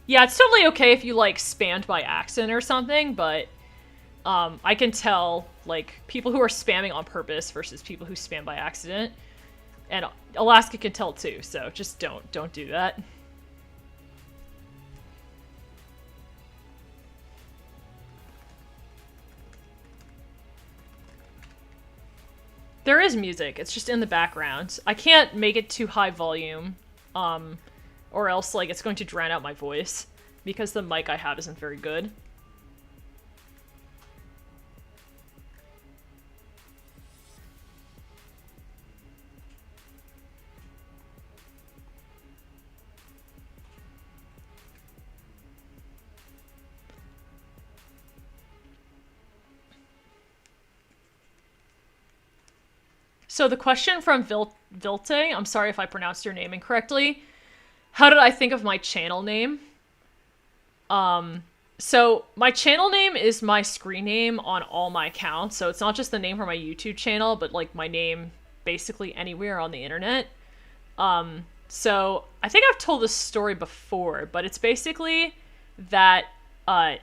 Yeah, it's totally okay if you, like, spammed by accident or something, but I can tell, like, people who are spamming on purpose versus people who spam by accident. And Alaska can tell too, so just don't do that. There is music, it's just in the background. I can't make it too high volume, or else, like, it's going to drown out my voice, because the mic I have isn't very good. So the question from Vilte, I'm sorry if I pronounced your name incorrectly. How did I think of my channel name? So my channel name is my screen name on all my accounts, so it's not just the name for my YouTube channel, but, like, my name basically anywhere on the internet. So I think I've told this story before, but it's basically that, I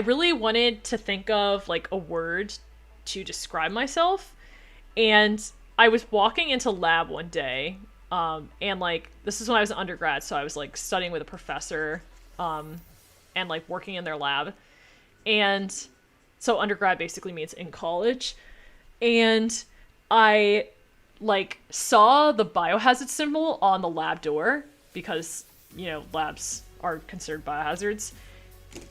really wanted to think of, like, a word to describe myself, and I was walking into lab one day, and, like, this is when I was an undergrad, so I was, like, studying with a professor, and, like, working in their lab. And so undergrad basically means in college. And I, like, saw the biohazard symbol on the lab door, because, you know, labs are considered biohazards.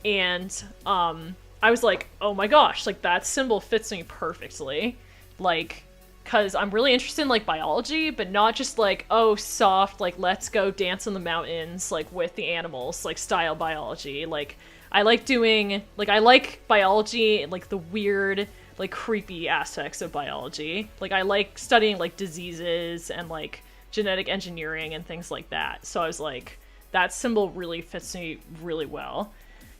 And I was like, oh my gosh, like that symbol fits me perfectly. Like, because I'm really interested in like biology, but not just like, oh, soft, like let's go dance in the mountains, like with the animals, like style biology. Like, I like doing, like, I like biology, like the weird, like creepy aspects of biology. Like, I like studying like diseases and like genetic engineering and things like that. So I was like, that symbol really fits me really well.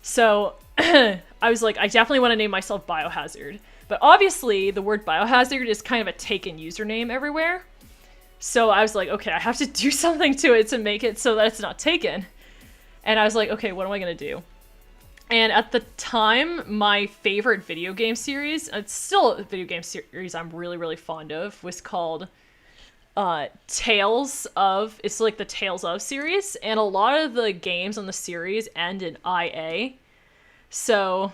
So I was like, I definitely want to name myself Biohazard. But obviously, the word biohazard is kind of a taken username everywhere. So I was like, okay, I have to do something to it to make it so that it's not taken. And I was like, okay, what am I going to do? And at the time, my favorite video game series, it's still a video game series I'm really, really fond of, was called Tales of, it's like the Tales of series. And a lot of the games on the series end in IA. So,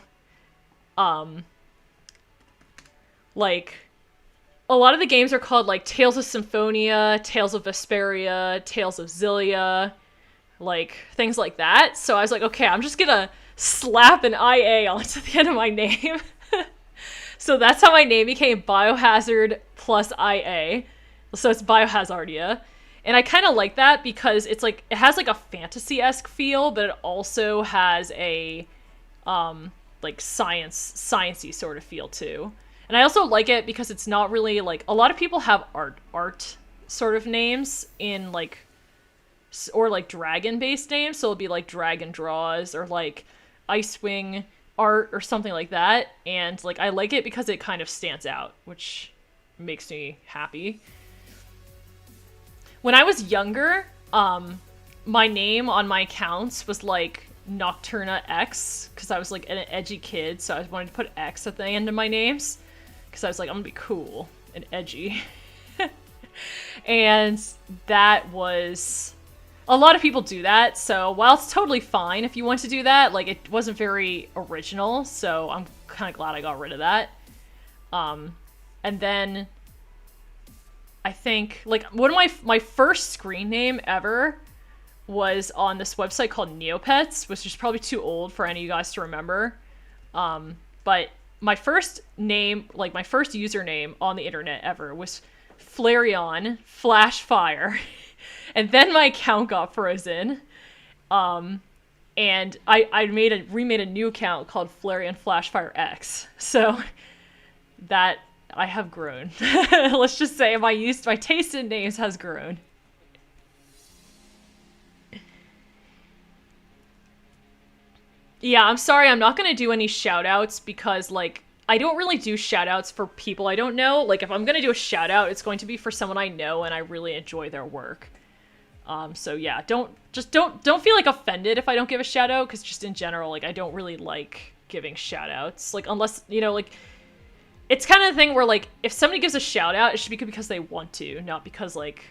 like, a lot of the games are called, like, Tales of Symphonia, Tales of Vesperia, Tales of Xillia, like, things like that. So I was like, okay, I'm just gonna slap an IA onto the end of my name. So that's how my name became Biohazard plus IA. So it's Biohazardia. And I kind of like that because it's, like, it has, like, a fantasy-esque feel, but it also has a, like, science-y sort of feel, too. And I also like it because it's not really, like, a lot of people have art sort of names in, like, or, like, dragon-based names, so it'll be, like, Dragon Draws, or, like, Icewing Art, or something like that, and, like, I like it because it kind of stands out, which makes me happy. When I was younger, my name on my accounts was, like, Nocturna X, because I was, like, an edgy kid, so I wanted to put X at the end of my names. Because I was like, I'm gonna be cool and edgy. And that was... A lot of people do that, so while it's totally fine if you want to do that, like, it wasn't very original, so I'm kind of glad I got rid of that. And then... I think, like, one of my first screen name ever was on this website called Neopets, which is probably too old for any of you guys to remember. But... my first name, like my first username on the internet ever was Flareon Flashfire. And then my account got frozen. And I remade a new account called Flareon Flashfire X. So that I have grown. Let's just say my taste in names has grown. Yeah, I'm sorry, I'm not gonna do any shoutouts because, like, I don't really do shoutouts for people I don't know. Like, if I'm gonna do a shoutout, it's going to be for someone I know and I really enjoy their work. So yeah, don't feel, like, offended if I don't give a shoutout, because just in general, like, I don't really like giving shoutouts. Like, unless, you know, like, it's kind of the thing where, like, if somebody gives a shoutout, it should be because they want to, not because, like,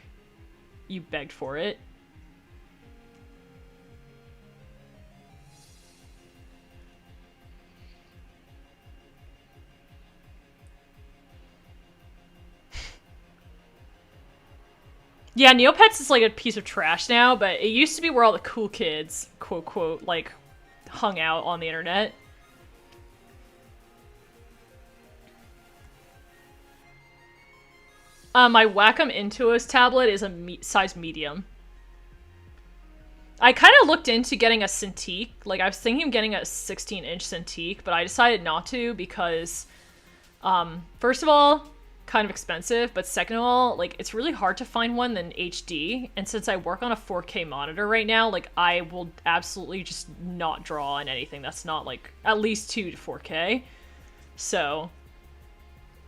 you begged for it. Yeah, Neopets is, like, a piece of trash now, but it used to be where all the cool kids, quote, quote, like, hung out on the internet. My Wacom Intuos tablet is a size medium. I kind of looked into getting a Cintiq. Like, I was thinking of getting a 16-inch Cintiq, but I decided not to because, first of all, kind of expensive, but second of all, like, it's really hard to find one in HD, and since I work on a 4K monitor right now, like, I will absolutely just not draw on anything that's not, like, at least 2 to 4K. So,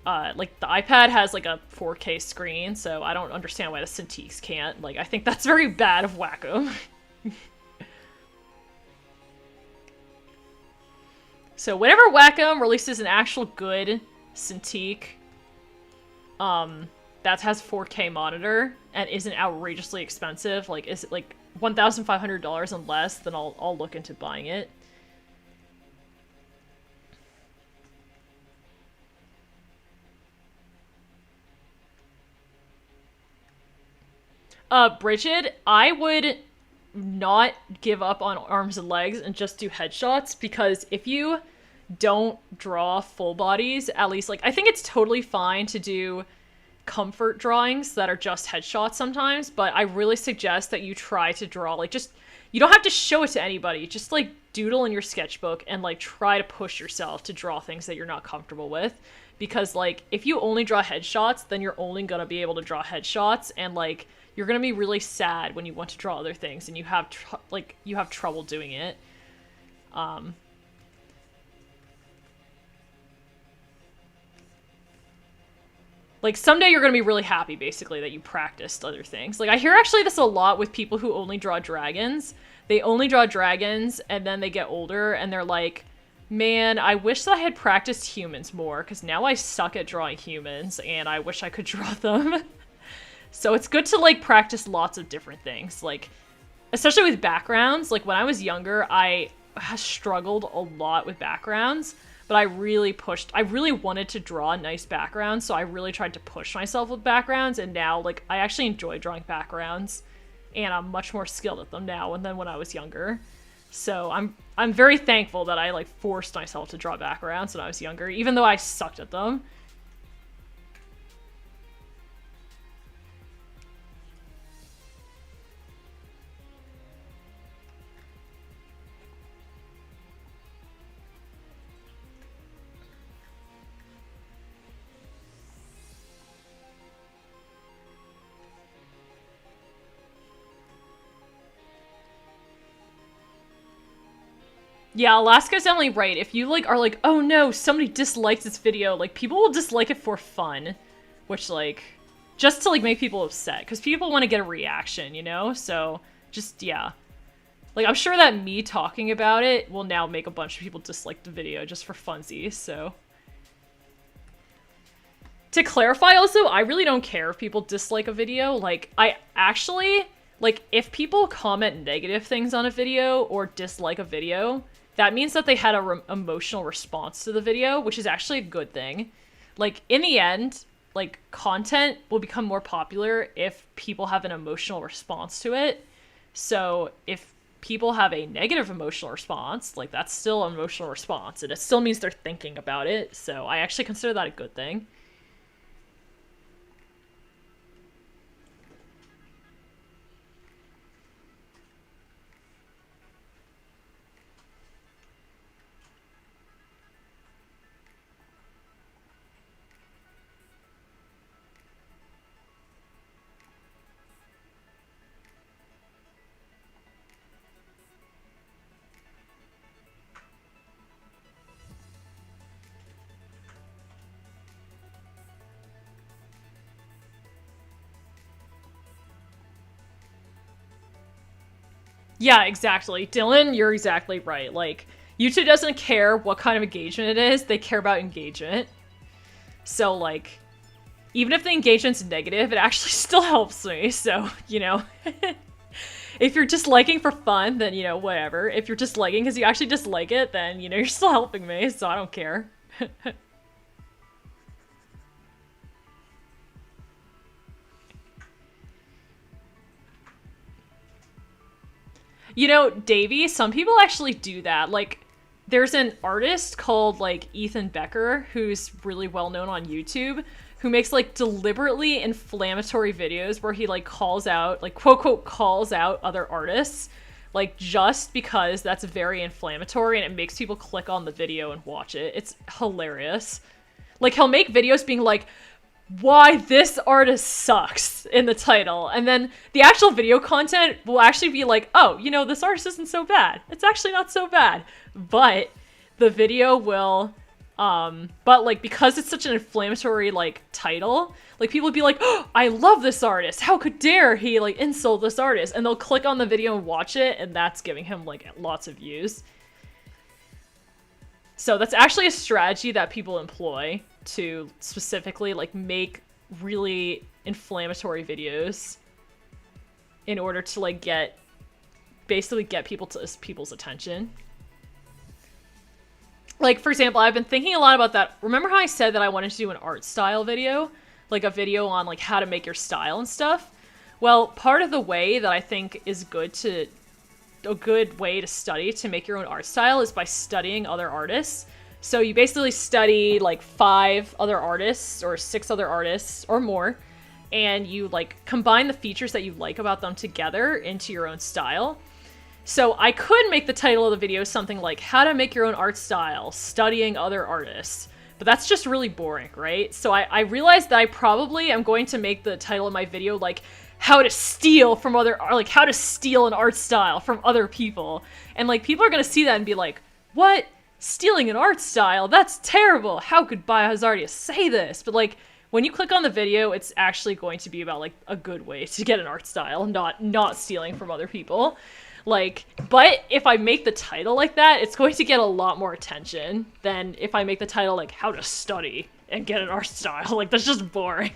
like, the iPad has, like, a 4K screen, so I don't understand why the Cintiqs can't. Like, I think that's very bad of Wacom. So whenever Wacom releases an actual good Cintiq, that has 4K monitor and isn't outrageously expensive, like, is it like $1,500 and less, then I'll look into buying it. Bridget, I would not give up on arms and legs and just do headshots, because if you don't draw full bodies, at least, like, I think it's totally fine to do comfort drawings that are just headshots sometimes, but I really suggest that you try to draw, like, just, you don't have to show it to anybody, just, like, doodle in your sketchbook and, like, try to push yourself to draw things that you're not comfortable with, because, like, if you only draw headshots, then you're only gonna be able to draw headshots, and, like, you're gonna be really sad when you want to draw other things and you have you have trouble doing it. Like, someday you're gonna be really happy, basically, that you practiced other things. Like, I hear actually this a lot with people who only draw dragons. They only draw dragons, and then they get older, and they're like, man, I wish that I had practiced humans more, because now I suck at drawing humans, and I wish I could draw them. So it's good to, like, practice lots of different things. Like, especially with backgrounds. Like, when I was younger, I struggled a lot with backgrounds. But I really wanted to draw nice backgrounds, so I really tried to push myself with backgrounds, and now, like, I actually enjoy drawing backgrounds, and I'm much more skilled at them now than when I was younger. So I'm very thankful that I, like, forced myself to draw backgrounds when I was younger, even though I sucked at them. Yeah, Alaska's definitely right. If you, like, are like, oh no, somebody disliked this video, like, people will dislike it for fun. Which, like, just to, like, make people upset. Because people want to get a reaction, you know? So, just, yeah. Like, I'm sure that me talking about it will now make a bunch of people dislike the video just for funsies, so. To clarify also, I really don't care if people dislike a video. Like, I actually, like, if people comment negative things on a video or dislike a video, that means that they had a emotional response to the video, which is actually a good thing. Like, in the end, like, content will become more popular if people have an emotional response to it. So, if people have a negative emotional response, like, that's still an emotional response, and it still means they're thinking about it, so I actually consider that a good thing. Yeah, exactly. Dylan, you're exactly right. Like, YouTube doesn't care what kind of engagement it is, they care about engagement. So, like, even if the engagement's negative, it actually still helps me, so, you know. If you're just liking for fun, then, you know, whatever. If you're just liking because you actually dislike it, then, you know, you're still helping me, so I don't care. You know, Davey, some people actually do that. Like, there's an artist called, like, Ethan Becker, who's really well known on YouTube, who makes, like, deliberately inflammatory videos where he, like, calls out, like, quote, quote, calls out other artists, like, just because that's very inflammatory and it makes people click on the video and watch it. It's hilarious. Like, he'll make videos being like, why this artist sucks in the title, and then the actual video content will actually be like, oh, you know, this artist isn't so bad. It's actually not so bad. But the video will, but, like, because it's such an inflammatory, like, title, like, people would be like, oh, I love this artist. How could dare he, like, insult this artist? And they'll click on the video and watch it, and that's giving him, like, lots of views. So that's actually a strategy that people employ to specifically, like, make really inflammatory videos in order to, like, basically get people's attention. Like, for example, I've been thinking a lot about that. Remember how I said that I wanted to do an art style video? Like, a video on, like, how to make your style and stuff? Well, part of the way that I think is good to a good way to study to make your own art style is by studying other artists. So you basically study like 5 other artists or 6 other artists or more, and you like combine the features that you like about them together into your own style. So I could make the title of the video something like how to make your own art style, studying other artists, but that's just really boring, right? So I realized that I probably am going to make the title of my video like how to steal from other, or like how to steal an art style from other people. And like people are gonna see that and be like, what? Stealing an art style? That's terrible. How could BIOHAZARDIA say this? But like when you click on the video, it's actually going to be about like a good way to get an art style, not stealing from other people. Like, but if I make the title like that, it's going to get a lot more attention than if I make the title like how to study and get an art style. Like that's just boring.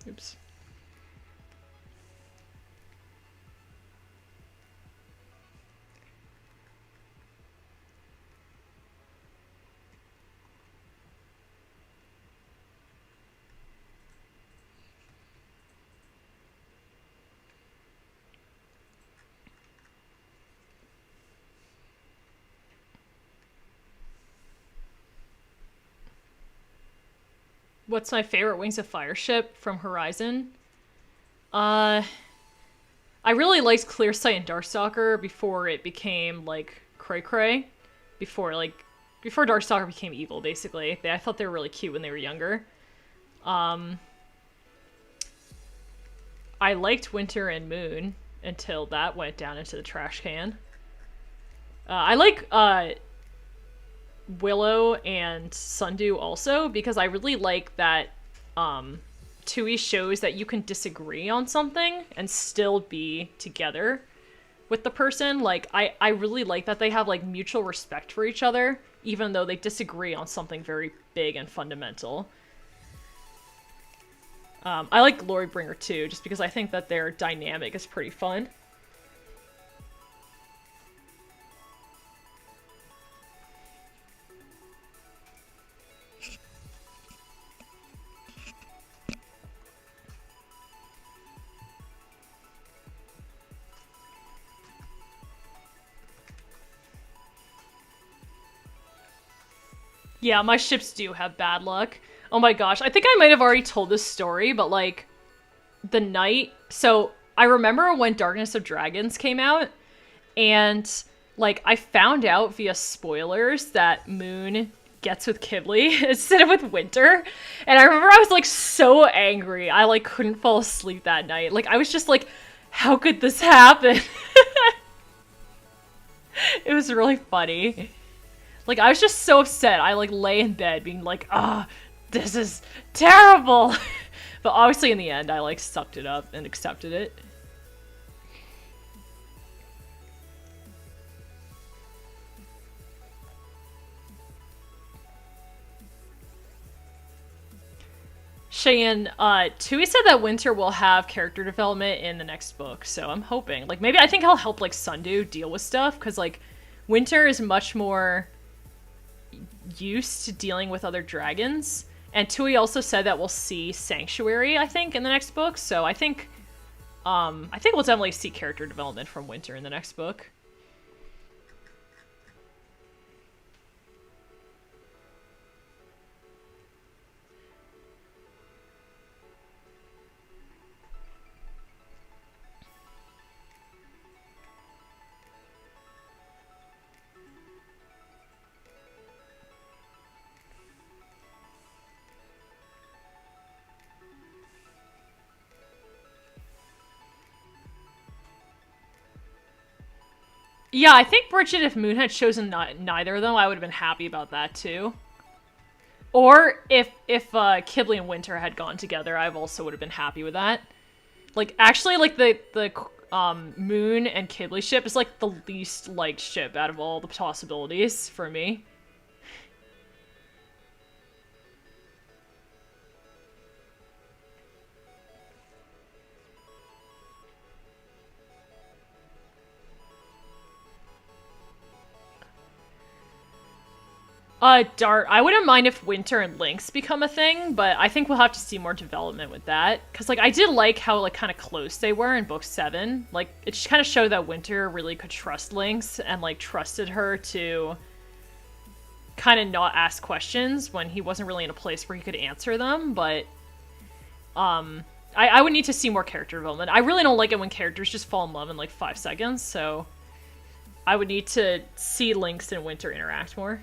Oops. What's my favorite Wings of Fire ship from Horizon? I really liked Clearsight and Darkstalker before it became, like, cray-cray. Before Darkstalker became evil, basically. I thought they were really cute when they were younger. I liked Winter and Moon until that went down into the trash can. I like, Willow and Sundew also, because I really like that Tui shows that you can disagree on something and still be together with the person. Like, I really like that they have, like, mutual respect for each other, even though they disagree on something very big and fundamental. I like Glorybringer too, just because I think that their dynamic is pretty fun. Yeah, my ships do have bad luck. Oh my gosh, I think I might have already told this story, but like, the night... So, I remember when Darkness of Dragons came out, and like, I found out via spoilers that Moon gets with Kibli instead of with Winter, and I remember I was like so angry. I like couldn't fall asleep that night. Like, I was just like, how could this happen? It was really funny. Like, I was just so upset. I, like, lay in bed being like, this is terrible! But obviously in the end, I, like, sucked it up and accepted it. Cheyenne, Tui said that Winter will have character development in the next book, so I'm hoping. Like, maybe I think I'll help, like, Sundew deal with stuff, because, like, Winter is much more used to dealing with other dragons, and Tui also said that we'll see Sanctuary, I think, in the next book, so I think we'll definitely see character development from Winter in the next book. Yeah, I think Bridget, if Moon had chosen neither of them, I would have been happy about that too. Or if Kibble and Winter had gone together, I also would have been happy with that. Like, actually, like, the Moon and Kibble ship is, like, the least liked ship out of all the possibilities for me. Dart. I wouldn't mind if Winter and Lynx become a thing, but I think we'll have to see more development with that. Because, like, I did like how, like, kind of close they were in Book 7. Like, it just kind of showed that Winter really could trust Lynx and, like, trusted her to kind of not ask questions when he wasn't really in a place where he could answer them, but, I would need to see more character development. I really don't like it when characters just fall in love in, like, 5 seconds, so I would need to see Lynx and Winter interact more.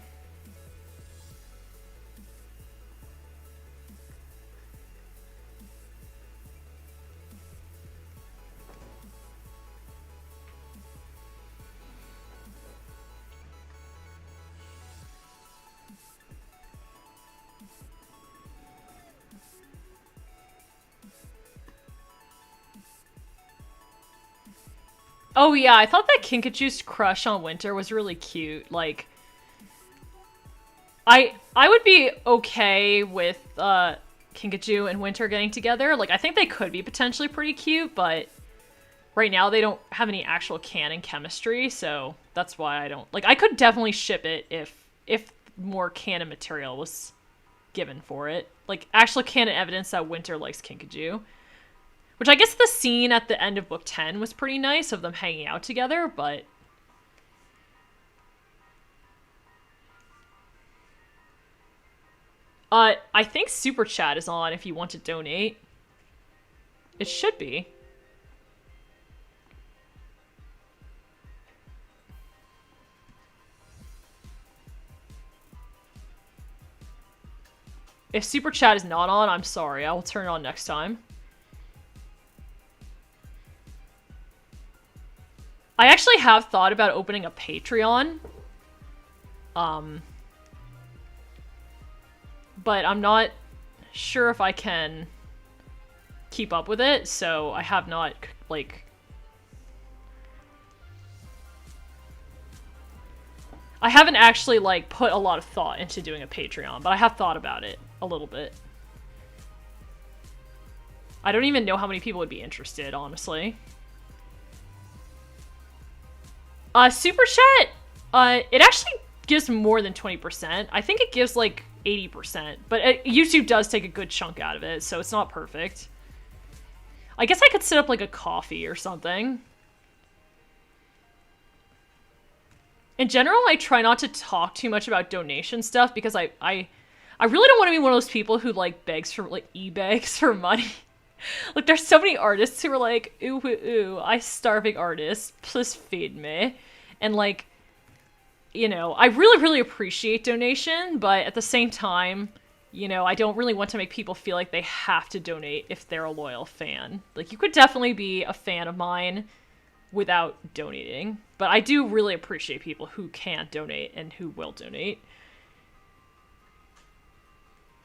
Oh yeah, I thought that Kinkachu's crush on Winter was really cute. Like, I would be okay with Kinkachu and Winter getting together. Like, I think they could be potentially pretty cute, but right now they don't have any actual canon chemistry, so that's why I don't like. I could definitely ship it if more canon material was given for it, like actual canon evidence that Winter likes Kinkachu. Which I guess the scene at the end of Book 10 was pretty nice of them hanging out together, but... I think Super Chat is on if you want to donate. It should be. If Super Chat is not on, I'm sorry. I will turn it on next time. I actually have thought about opening a Patreon. But I'm not sure if I can keep up with it, so I have not, like... I haven't actually, like, put a lot of thought into doing a Patreon, but I have thought about it a little bit. I don't even know how many people would be interested, honestly. Super Chat, it actually gives more than 20%. I think it gives, like, 80%, but YouTube does take a good chunk out of it, so it's not perfect. I guess I could set up, like, a coffee or something. In general, I try not to talk too much about donation stuff, because I really don't want to be one of those people who, like, begs for, like, e-begs for money. Like, there's so many artists who are like, ooh, ooh, ooh, I starving artist, please feed me. And, like, you know, I really, really appreciate donation, but at the same time, you know, I don't really want to make people feel like they have to donate if they're a loyal fan. Like, you could definitely be a fan of mine without donating, but I do really appreciate people who can donate and who will donate.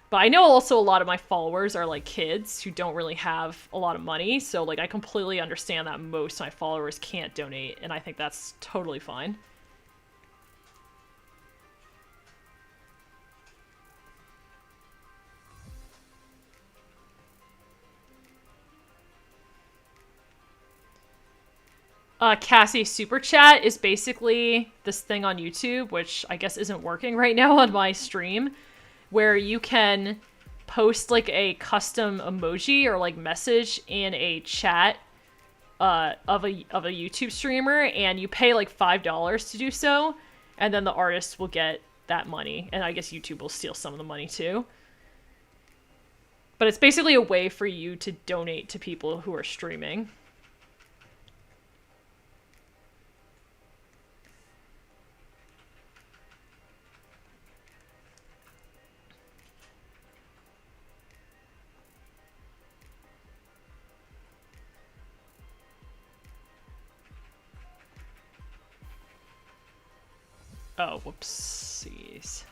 But I know also a lot of my followers are, like, kids who don't really have a lot of money, so, like, I completely understand that most of my followers can't donate, and I think that's totally fine. Cassie Super Chat is basically this thing on YouTube, which I guess isn't working right now on my stream, where you can post, like, a custom emoji or, like, message in a chat of a YouTube streamer, and you pay, like, $5 to do so, and then the artist will get that money, and I guess YouTube will steal some of the money too. But it's basically a way for you to donate to people who are streaming. Oh, whoopsies.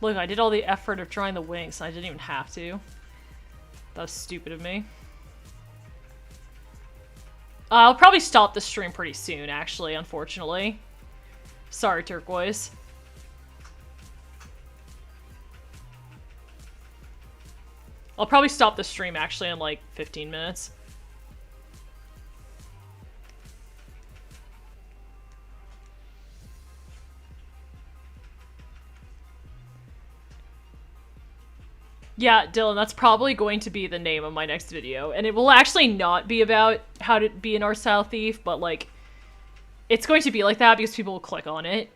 Look, I did all the effort of drawing the wings, and I didn't even have to. That was stupid of me. I'll probably stop the stream pretty soon, actually, unfortunately. Sorry, Turquoise. I'll probably stop the stream, actually, in like 15 minutes. Yeah, Dylan, that's probably going to be the name of my next video. And it will actually not be about how to be an art style thief, but like, it's going to be like that because people will click on it.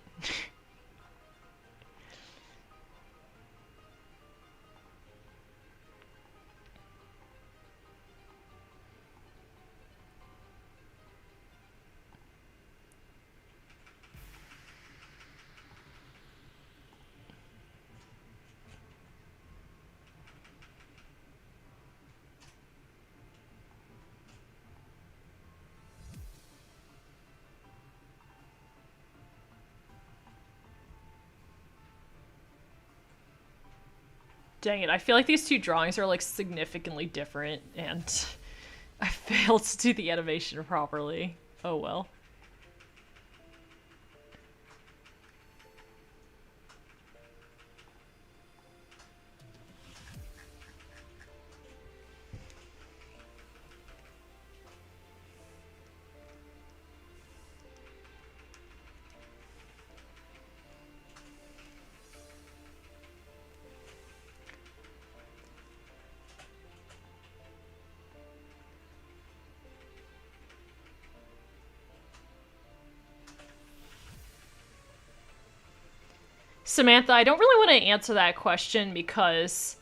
Dang it, I feel like these two drawings are like significantly different and I failed to do the animation properly. Oh well. Samantha, I don't really want to answer that question because,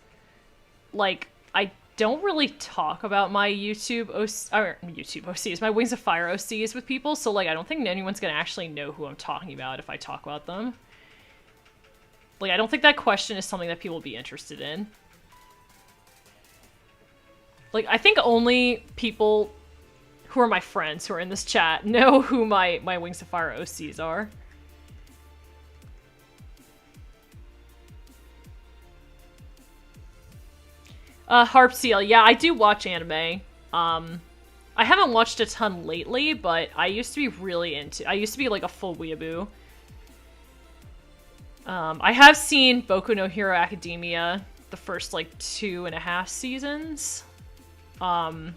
like, I don't really talk about my YouTube OCs, my Wings of Fire OCs with people, so, like, I don't think anyone's gonna actually know who I'm talking about if I talk about them. Like, I don't think that question is something that people will be interested in. Like, I think only people who are my friends who are in this chat know who my Wings of Fire OCs are. Harp Seal, yeah, I do watch anime. I haven't watched a ton lately, but I used to be really into... I used to be, like, a full weeaboo. I have seen Boku no Hero Academia, the first, like, 2.5 seasons. I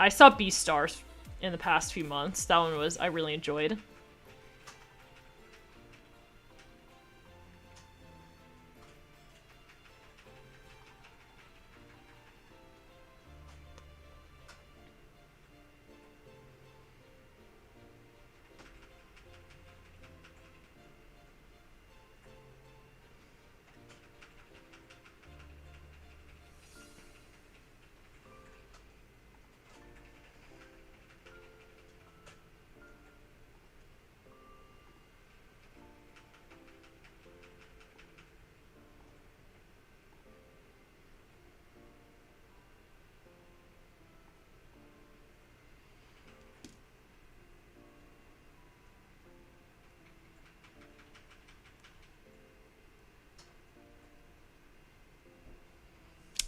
saw Beastars in the past few months. That one I really enjoyed.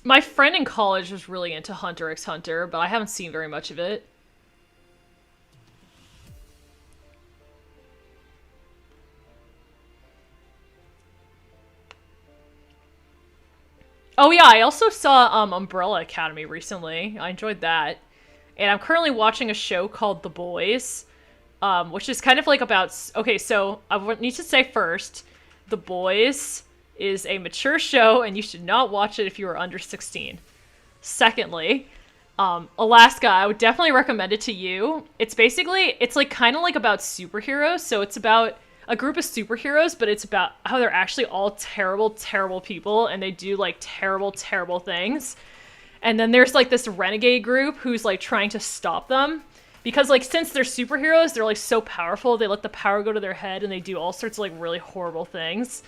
My friend in college was really into Hunter x Hunter, but I haven't seen very much of it. Oh yeah, I also saw Umbrella Academy recently. I enjoyed that. And I'm currently watching a show called The Boys, which is kind of like about... Okay, so I need to say first, The Boys is a mature show and you should not watch it if you are under 16. Secondly, Alaska, I would definitely recommend it to you. It's basically, it's like kind of like about superheroes, so it's about a group of superheroes, but it's about how they're actually all terrible, terrible people, and they do like terrible, terrible things. And then there's like this renegade group who's like trying to stop them. Because like since they're superheroes, they're like so powerful, they let the power go to their head and they do all sorts of like really horrible things.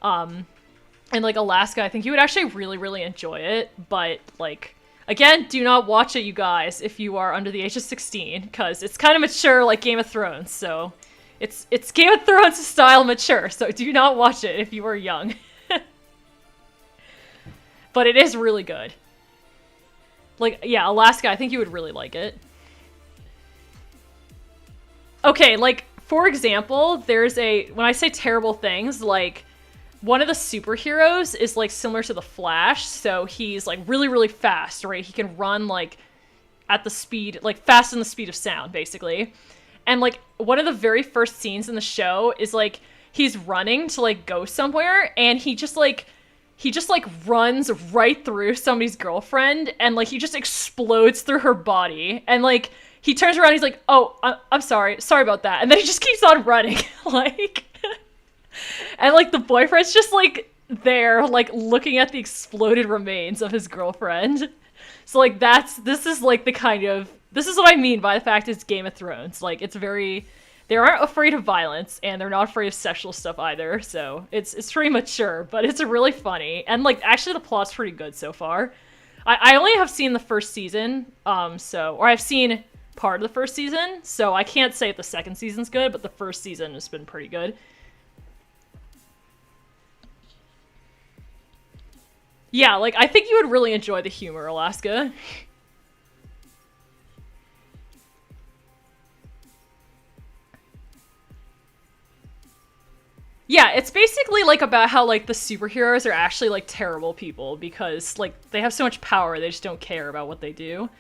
And like Alaska, I think you would actually really, really enjoy it. But like, again, do not watch it, you guys, if you are under the age of 16, because it's kind of mature like Game of Thrones. So it's Game of Thrones style mature, so do not watch it if you are young. But it is really good. Like, yeah, Alaska, I think you would really like it. Okay, like, for example, there's when I say terrible things, like, one of the superheroes is, like, similar to the Flash, so he's, like, really, really fast, right? He can run, like, at the speed, like, fast in the speed of sound, basically. And, like, one of the very first scenes in the show is, like, he's running to, like, go somewhere, and he just, like, runs right through somebody's girlfriend, and, like, he just explodes through her body, and, like, he turns around, he's like, oh, I'm sorry about that. And then he just keeps on running, like, and, like, the boyfriend's just, like, there, like, looking at the exploded remains of his girlfriend. So, like, this is what I mean by the fact it's Game of Thrones. Like, it's very, they aren't afraid of violence, and they're not afraid of sexual stuff either, so it's pretty mature, but it's really funny. And, like, actually the plot's pretty good so far. I only have seen the first season, or I've seen part of the first season, so I can't say if the second season's good, but the first season has been pretty good. Yeah, like, I think you would really enjoy the humor, Alaska. Yeah, it's basically, like, about how, like, the superheroes are actually, like, terrible people, because, like, they have so much power, they just don't care about what they do.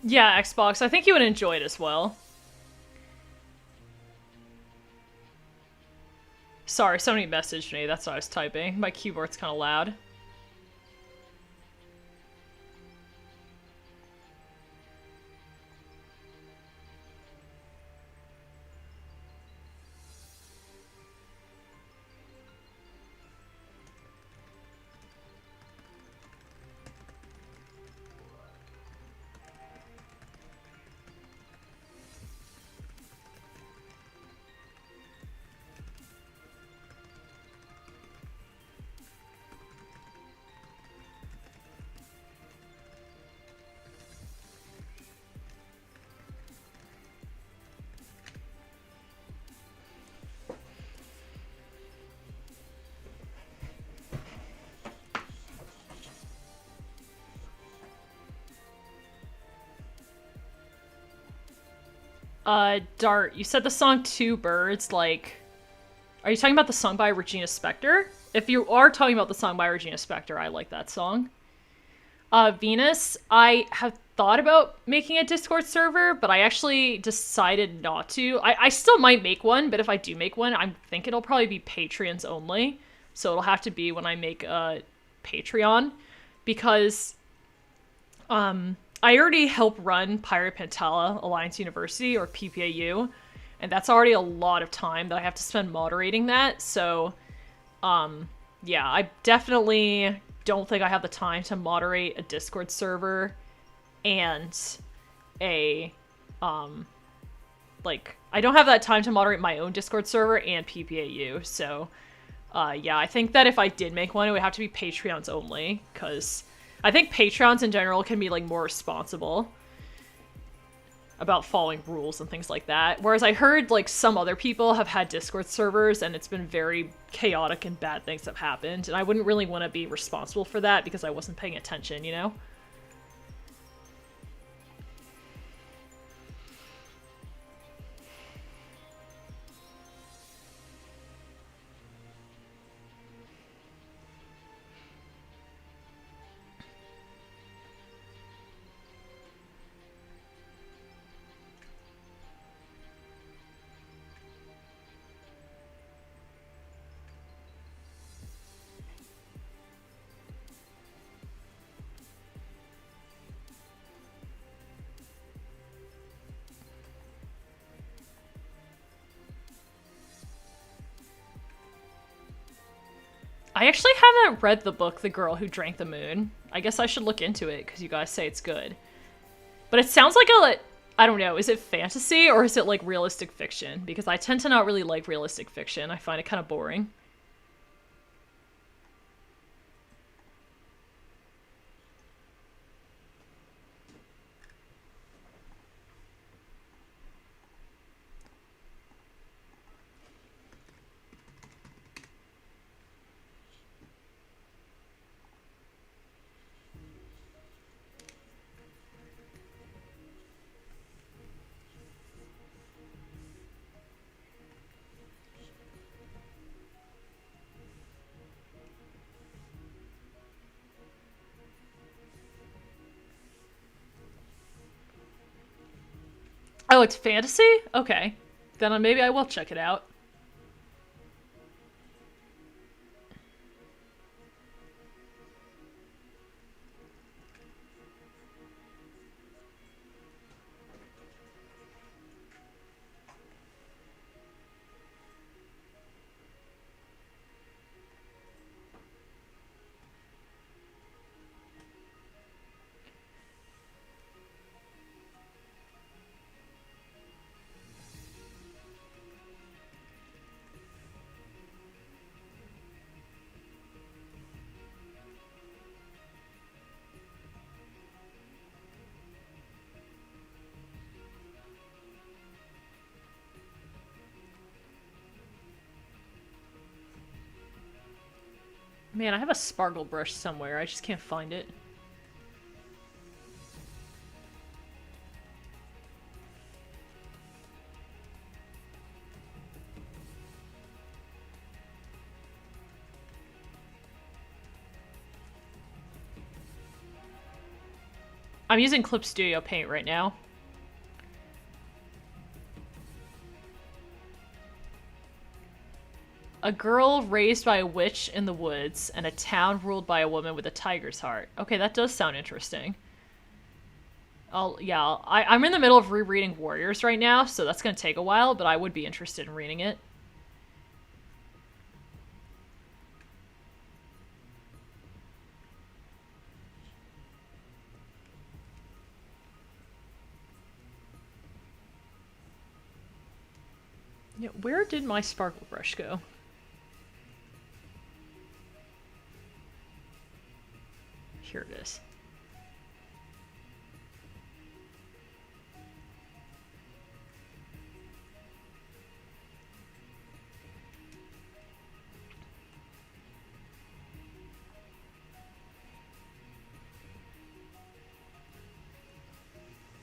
Yeah, Xbox. I think you would enjoy it as well. Sorry, somebody messaged me. That's what I was typing. My keyboard's kind of loud. Dart, you said the song Two Birds, like... Are you talking about the song by Regina Spektor? If you are talking about the song by Regina Spektor, I like that song. Venus, I have thought about making a Discord server, but I actually decided not to. I still might make one, but if I do make one, I think it'll probably be Patreons only. So it'll have to be when I make a Patreon, because I already help run Pirate Pantala Alliance University, or PPAU, And that's already a lot of time that I have to spend moderating that. So, yeah, I definitely don't think I have the time to moderate a Discord server and a, like, I don't have that time to moderate my own Discord server and PPAU. So, yeah, I think that if I did make one, it would have to be Patreons only, because I think Patreons in general can be, like, more responsible about following rules and things like that. Whereas I heard, like, some other people have had Discord servers and it's been very chaotic and bad things have happened, and I wouldn't really want to be responsible for that because I wasn't paying attention, you know? I actually haven't read the book, The Girl Who Drank the Moon. I guess I should look into it, because you guys say it's good. But it sounds like I don't know, is it fantasy, or is it, like, realistic fiction? Because I tend to not really like realistic fiction. I find it kind of boring. Oh, it's fantasy? Okay. Then maybe I will check it out. Man, I have a sparkle brush somewhere. I just can't find it. I'm using Clip Studio Paint right now. A girl raised by a witch in the woods, and a town ruled by a woman with a tiger's heart. Okay, that does sound interesting. I'm in the middle of rereading Warriors right now, so that's gonna take a while, but I would be interested in reading it. Yeah, where did my sparkle brush go? Here it is.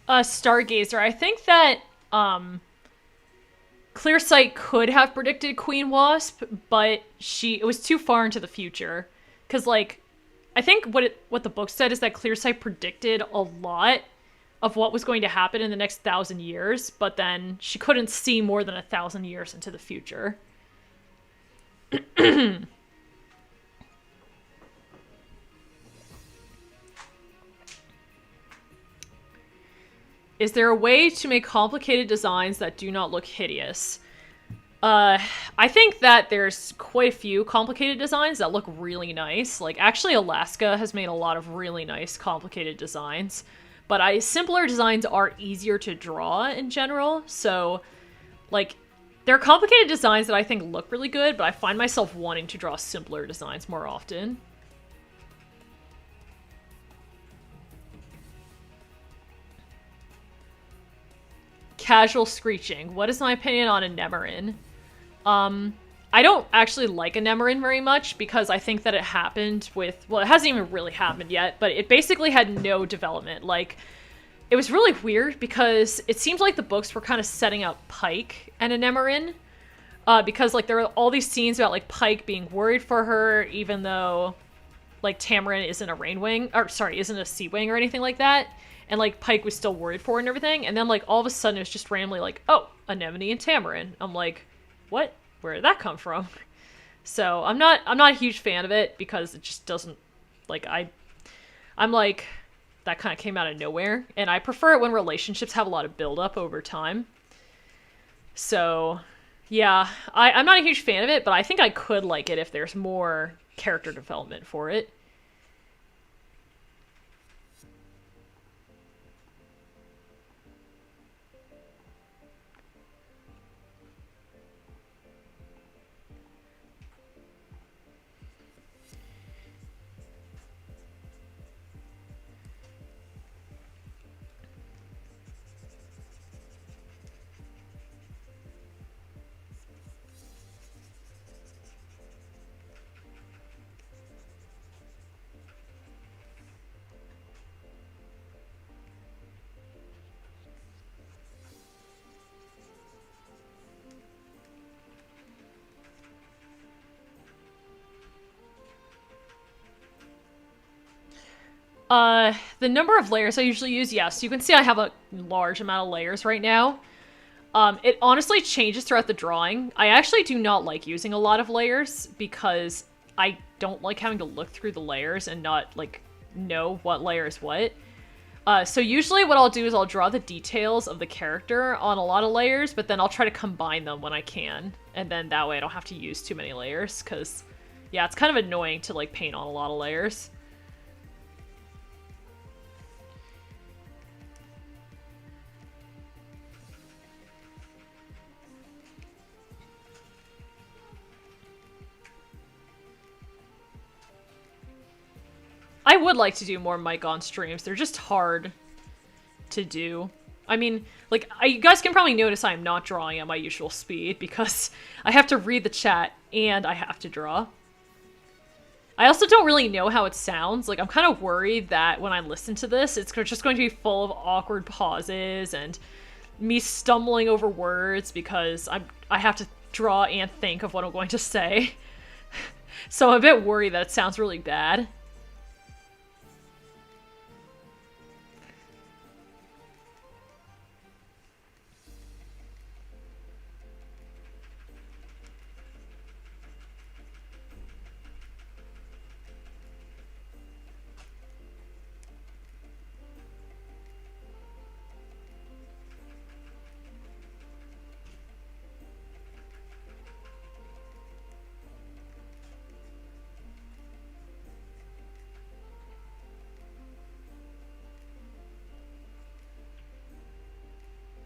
Stargazer. I think that, Clearsight could have predicted Queen Wasp, but it was too far into the future. Because, like, I think what the book said is that Clearsight predicted a lot of what was going to happen in the next 1,000 years, but then she couldn't see more than 1,000 years into the future. Is there a way to make complicated designs that do not look hideous? I think that there's quite a few complicated designs that look really nice. Like, actually, Alaska has made a lot of really nice complicated designs. But simpler designs are easier to draw in general. So, like, there are complicated designs that I think look really good, but I find myself wanting to draw simpler designs more often. Casual screeching. What is my opinion on Anemorin? I don't actually like Anemorin very much because I think that it happened with, well, it hasn't even really happened yet, but it basically had no development. Like, it was really weird because it seemed like the books were kind of setting up Pike and Anemorin, because, like, there were all these scenes about, like, Pike being worried for her, even though, like, Tamarin isn't a Rainwing, or, sorry, isn't a Sea Wing or anything like that, and, like, Pike was still worried for her and everything, and then, like, all of a sudden it was just randomly like, oh, Anemone and Tamarin. I'm like, what? Where did that come from? So I'm not a huge fan of it because it just doesn't, like, I'm like, that kind of came out of nowhere, and I prefer it when relationships have a lot of build-up over time. So, yeah, I'm not a huge fan of it, but I think I could like it if there's more character development for it. The number of layers I usually use, yes, you can see I have a large amount of layers right now. It honestly changes throughout the drawing. I actually do not like using a lot of layers because I don't like having to look through the layers and not, like, know what layer is what. So usually what I'll do is I'll draw the details of the character on a lot of layers, but then I'll try to combine them when I can. And then that way I don't have to use too many layers, because, yeah, it's kind of annoying to, like, paint on a lot of layers. I would like to do more mic on streams. They're just hard to do. I mean, like, you guys can probably notice I'm not drawing at my usual speed because I have to read the chat and I have to draw. I also don't really know how it sounds. Like, I'm kind of worried that when I listen to this, it's just going to be full of awkward pauses and me stumbling over words because I have to draw and think of what I'm going to say. So I'm a bit worried that it sounds really bad.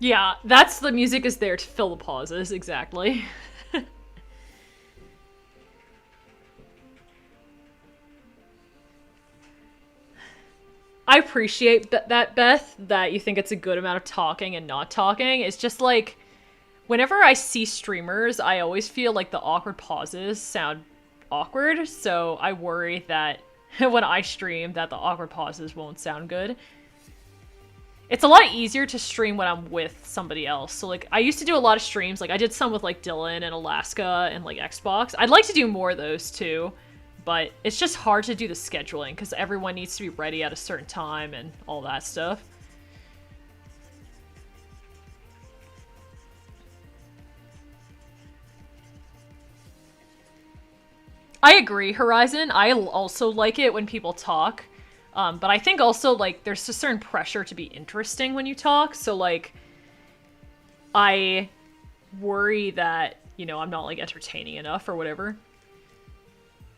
Yeah, that's the music is there to fill the pauses, exactly. I appreciate that, Beth, that you think it's a good amount of talking and not talking. It's just like, whenever I see streamers, I always feel like the awkward pauses sound awkward, so I worry that when I stream that the awkward pauses won't sound good. It's a lot easier to stream when I'm with somebody else. So, like, I used to do a lot of streams. Like, I did some with, like, Dylan and Alaska and, like, Xbox. I'd like to do more of those, too. But it's just hard to do the scheduling because everyone needs to be ready at a certain time and all that stuff. I agree, Horizon. I also like it when people talk. But I think also, like, there's a certain pressure to be interesting when you talk, so, like, I worry that, you know, I'm not, like, entertaining enough or whatever.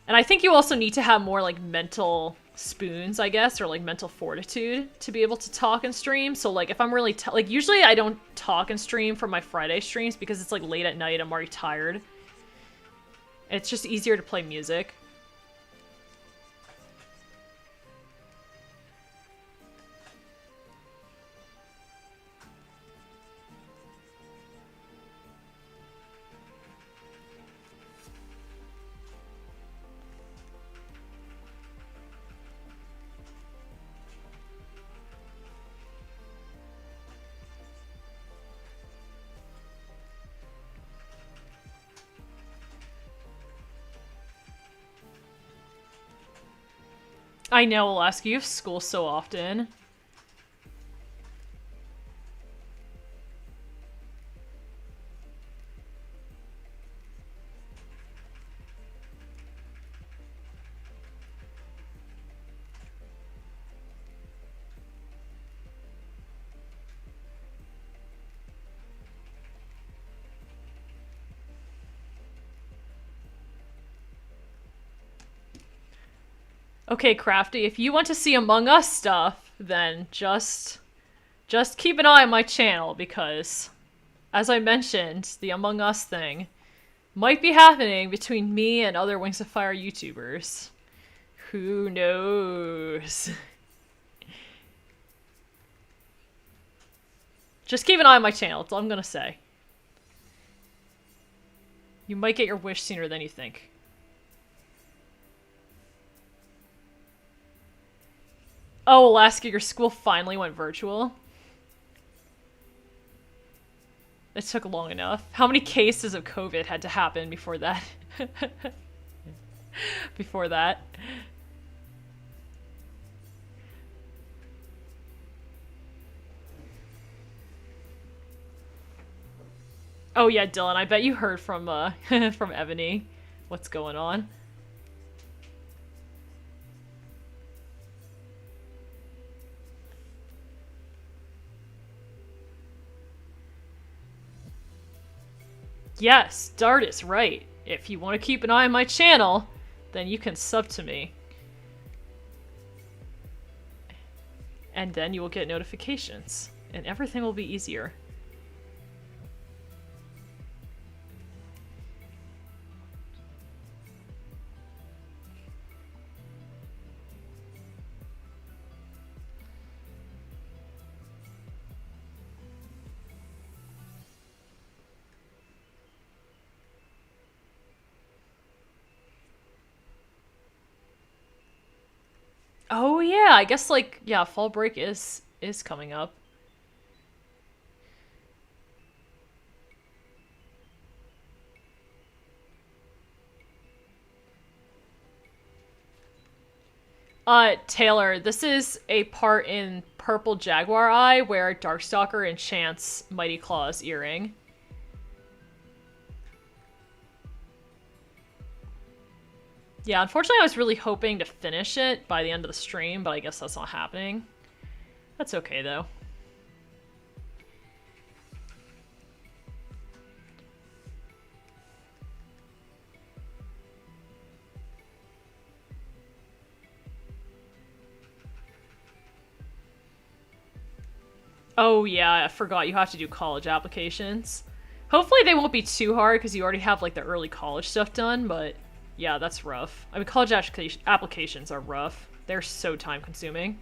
And I think you also need to have more, like, mental spoons, I guess, or, like, mental fortitude to be able to talk and stream. So, like, if I'm really, like, usually I don't talk and stream for my Friday streams because it's, like, late at night, I'm already tired. It's just easier to play music. I know, Alaska, you have school so often. Okay, Crafty, if you want to see Among Us stuff, then just keep an eye on my channel, because, as I mentioned, the Among Us thing might be happening between me and other Wings of Fire YouTubers. Who knows? Just keep an eye on my channel, that's all I'm gonna say. You might get your wish sooner than you think. Oh, Alaska, your school finally went virtual? It took long enough. How many cases of COVID had to happen before that? Before that. Oh yeah, Dylan, I bet you heard from from Ebony what's going on. Yes, Dart is right. If you want to keep an eye on my channel, then you can sub to me. And then you will get notifications, and everything will be easier. Oh yeah, I guess, like, yeah, fall break is coming up. Taylor, this is a part in Purple Jaguar Eye where Darkstalker enchants Mighty Claw's earring. Yeah, unfortunately I was really hoping to finish it by the end of the stream, but I guess that's not happening. That's okay, though. Oh yeah, I forgot you have to do college applications. Hopefully they won't be too hard because you already have, like, the early college stuff done, but yeah, that's rough. I mean, college applications are rough. They're so time-consuming.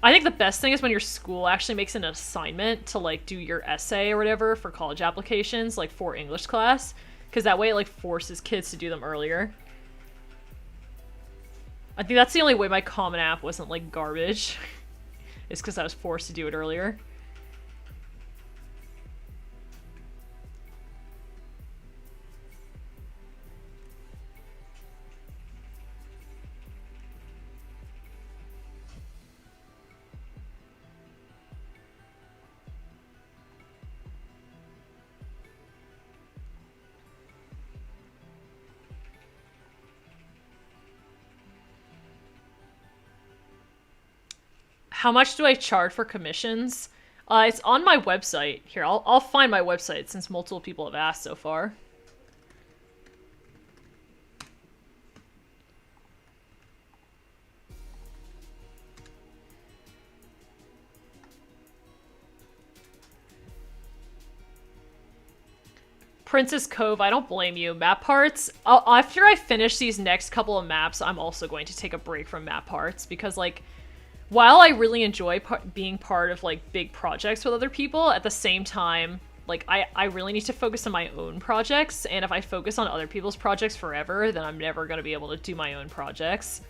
I think the best thing is when your school actually makes an assignment to, like, do your essay or whatever for college applications, like, for English class, because that way it, like, forces kids to do them earlier. I think that's the only way my Common App wasn't, like, garbage, is because I was forced to do it earlier. how much do I charge for commissions? It's on my website. Here, I'll find my website since multiple people have asked so far. Princess Cove, I don't blame you. Map parts, after I finish these next couple of maps, I'm also going to take a break from map parts because, like, while I really enjoy being part of, like, big projects with other people, at the same time, like, I really need to focus on my own projects, and if I focus on other people's projects forever, then I'm never going to be able to do my own projects.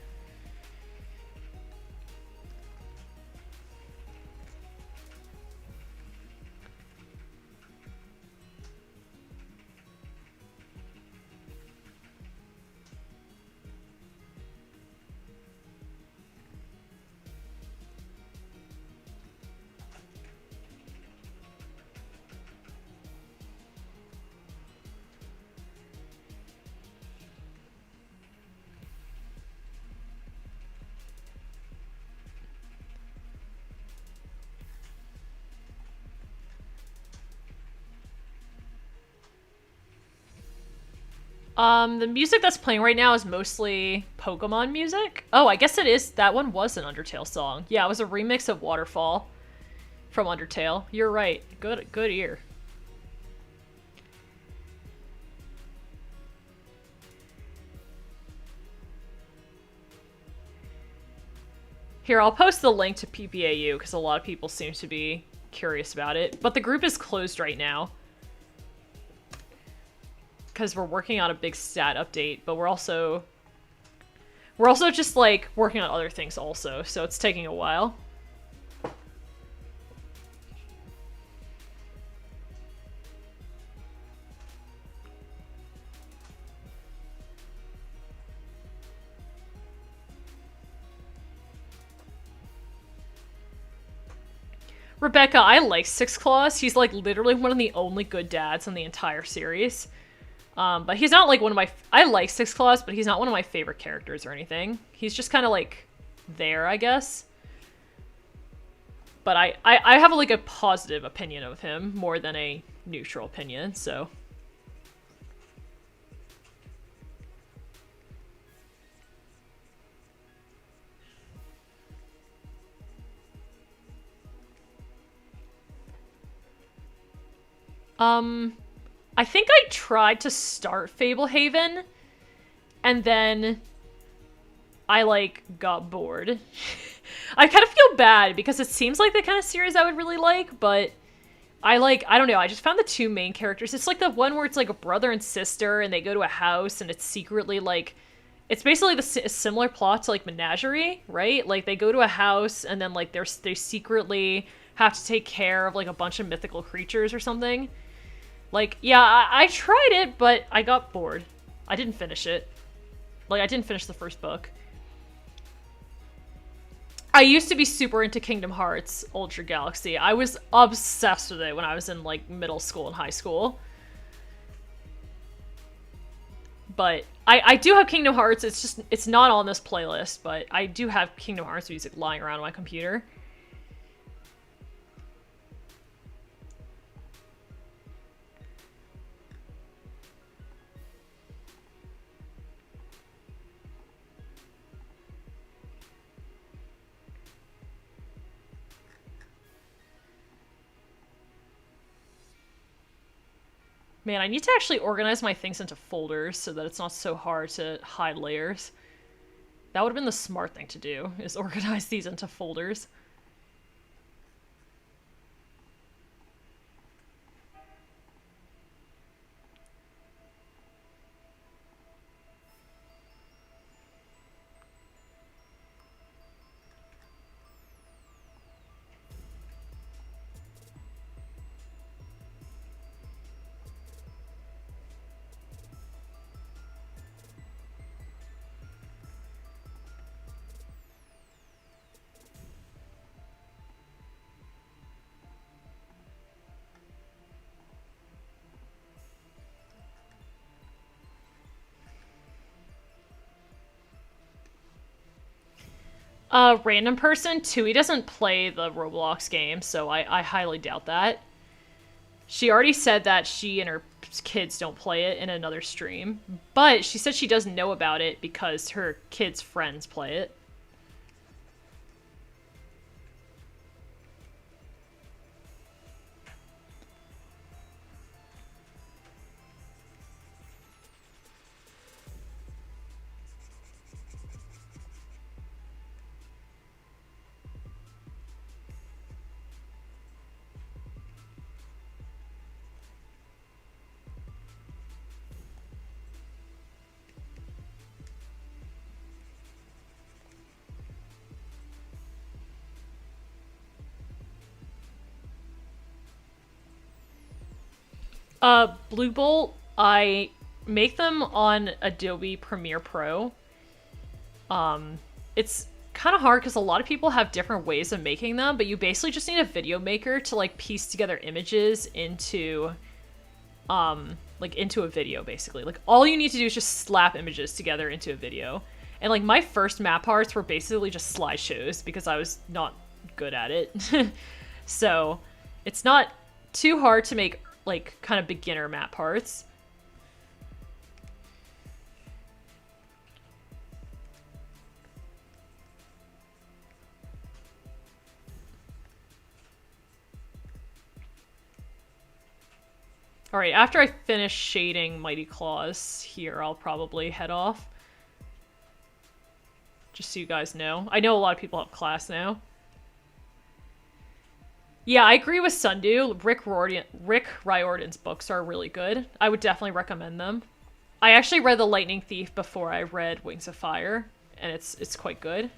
The music that's playing right now is mostly Pokemon music. Oh, I guess it is. That one was an Undertale song. Yeah, it was a remix of Waterfall from Undertale. You're right. Good ear. Here, I'll post the link to PPAU because a lot of people seem to be curious about it. But the group is closed right now. Because we're working on a big stat update, but we're also just, like, working on other things also, so it's taking a while. Rebecca, I like Six Claws. He's, like, literally one of the only good dads in the entire series. But he's not, like, one of my... I like Six Claws, but he's not one of my favorite characters or anything. He's just kind of, like, there, I guess. But I have, like, a positive opinion of him more than a neutral opinion, so... I think I tried to start Fablehaven, and then I, like, got bored. I kind of feel bad, because it seems like the kind of series I would really like, but I don't know, I just found the two main characters. It's like the one where it's, like, a brother and sister, and they go to a house, and it's secretly, like... It's basically a similar plot to, like, Menagerie, right? Like, they go to a house, and then, like, they secretly have to take care of, like, a bunch of mythical creatures or something. Like, yeah, I tried it, but I got bored. I didn't finish it. Like, I didn't finish the first book. I used to be super into Kingdom Hearts Ultra Galaxy. I was obsessed with it when I was in, like, middle school and high school. But I do have Kingdom Hearts. It's not on this playlist, but I do have Kingdom Hearts music lying around on my computer. Man, I need to actually organize my things into folders so that it's not so hard to hide layers. That would have been the smart thing to do, is organize these into folders. A random person? Tui doesn't play the Roblox game, so I highly doubt that. She already said that she and her kids don't play it in another stream, but she said she doesn't know about it because her kids' friends play it. Blue Bolt, I make them on Adobe Premiere Pro. It's kind of hard because a lot of people have different ways of making them, but you basically just need a video maker to like piece together images into, like into a video basically. Like all you need to do is just slap images together into a video. And like my first map arts were basically just slideshows because I was not good at it. So it's not too hard to make like kind of beginner map parts. Alright, after I finish shading Mighty Claws here, I'll probably head off. Just so you guys know. I know a lot of people have class now. Yeah, I agree with Sundu. Rick Riordan's books are really good. I would definitely recommend them. I actually read The Lightning Thief before I read Wings of Fire, and it's quite good.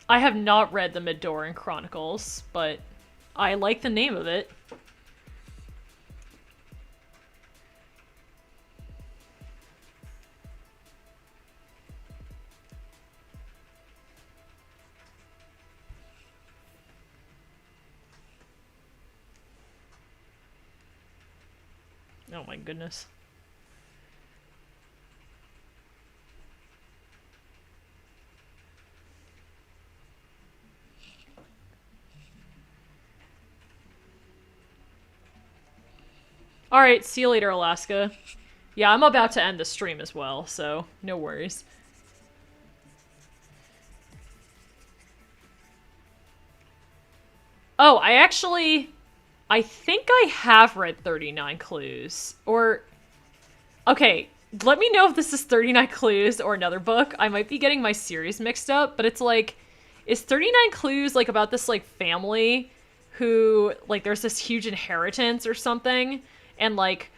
I have not read the Middoran Chronicles, but I like the name of it. Oh my goodness. Alright, see you later, Alaska. Yeah, I'm about to end the stream as well, so no worries. Oh, I think I have read 39 Clues. Or... Okay, let me know if this is 39 Clues or another book. I might be getting my series mixed up, but it's like... Is 39 Clues, like, about this, like, family who... Like, there's this huge inheritance or something, and, like,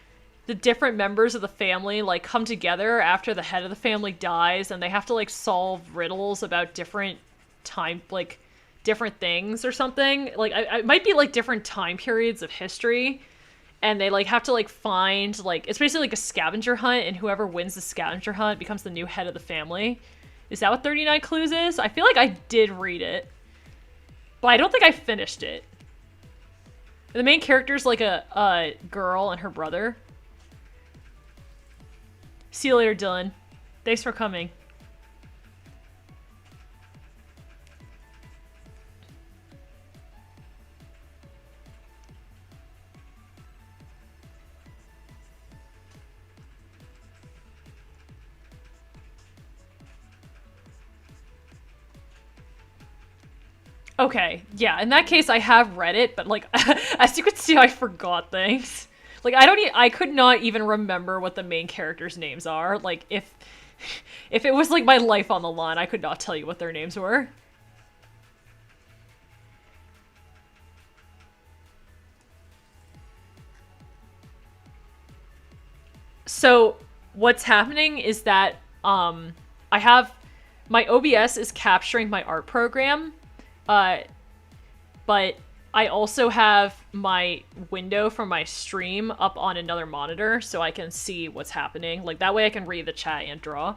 the different members of the family, like, come together after the head of the family dies, and they have to, like, solve riddles about different different things or something. Like, it might be, like, different time periods of history. And they, like, have to, like, find, like... It's basically, like, a scavenger hunt, and whoever wins the scavenger hunt becomes the new head of the family. Is that what 39 Clues is? I feel like I did read it. But I don't think I finished it. The main character's, like, a girl and her brother. See you later, Dylan. Thanks for coming. Okay, yeah, in that case I have read it, but like, as you can see, I forgot things. Like, I could not even remember what the main characters' names are. Like, if it was like my life on the line, I could not tell you what their names were. So, what's happening is that, I have, my OBS is capturing my art program, but I also have my window from my stream up on another monitor so I can see what's happening. Like, that way I can read the chat and draw.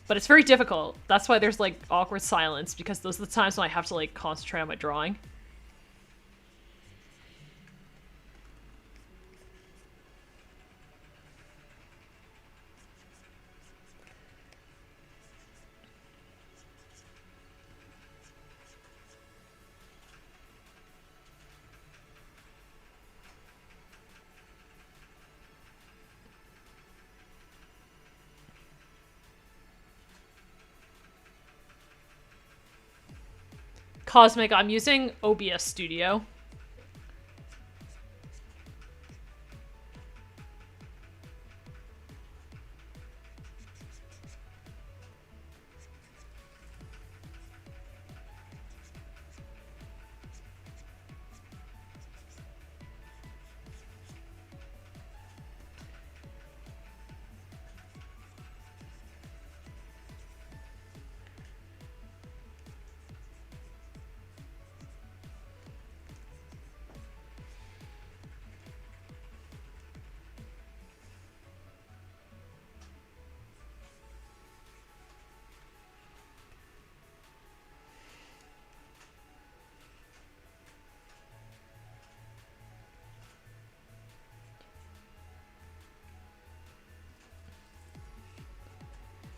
But it's very difficult. That's why there's, like, awkward silence, because those are the times when I have to, like, concentrate on my drawing. Cosmic, I'm using OBS Studio.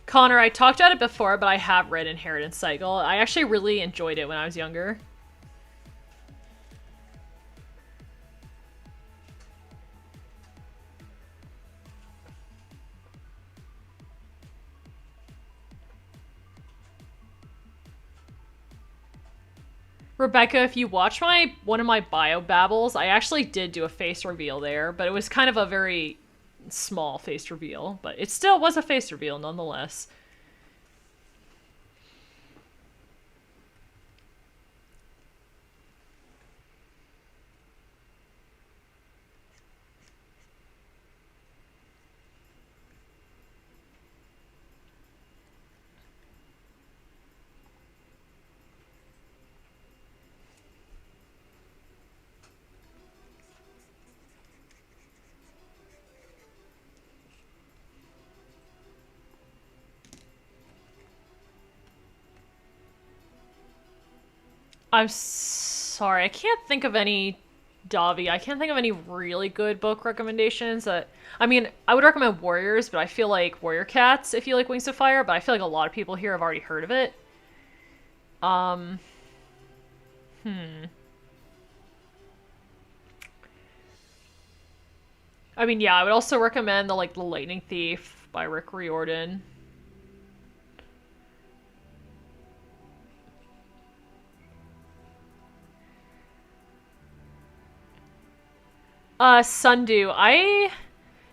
Connor, I talked about it before, but I have read Inheritance Cycle. I actually really enjoyed it when I was younger. Rebecca, if you watch one of my bio babbles, I actually did do a face reveal there, but it was kind of a very small face reveal, but it still was a face reveal nonetheless. I'm sorry, I can't think of any, Davi. I can't think of any really good book recommendations. I mean, I would recommend Warriors, but I feel like Warrior Cats if you like Wings of Fire, but I feel like a lot of people here have already heard of it. I mean, yeah, I would also recommend the Lightning Thief by Rick Riordan. Sundew. I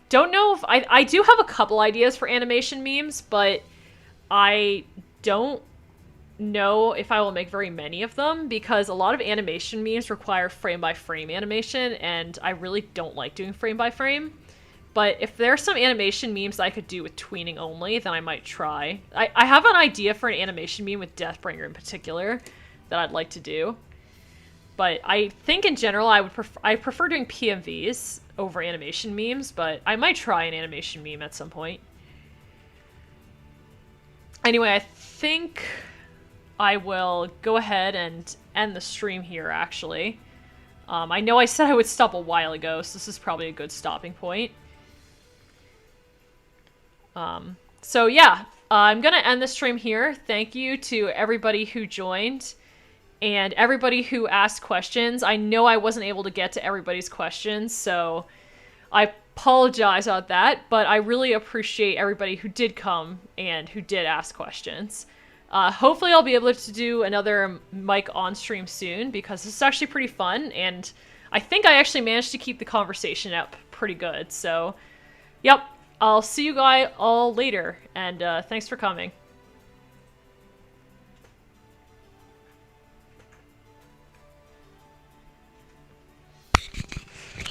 don't know if... I do have a couple ideas for animation memes, but I don't know if I will make very many of them, because a lot of animation memes require frame-by-frame animation, and I really don't like doing frame-by-frame. But if there are some animation memes I could do with tweening only, then I might try. I have an idea for an animation meme with Deathbringer in particular that I'd like to do. But I think in general I prefer doing PMVs over animation memes, but I might try an animation meme at some point. Anyway, I think I will go ahead and end the stream here, actually. I know I said I would stop a while ago, so this is probably a good stopping point. So yeah, I'm gonna end the stream here. Thank you to everybody who joined and everybody who asked questions. I know I wasn't able to get to everybody's questions, so I apologize about that, but I really appreciate everybody who did come and who did ask questions. Hopefully I'll be able to do another mic on stream soon, because this is actually pretty fun, and I think I actually managed to keep the conversation up pretty good. So, yep, I'll see you guys all later, and thanks for coming.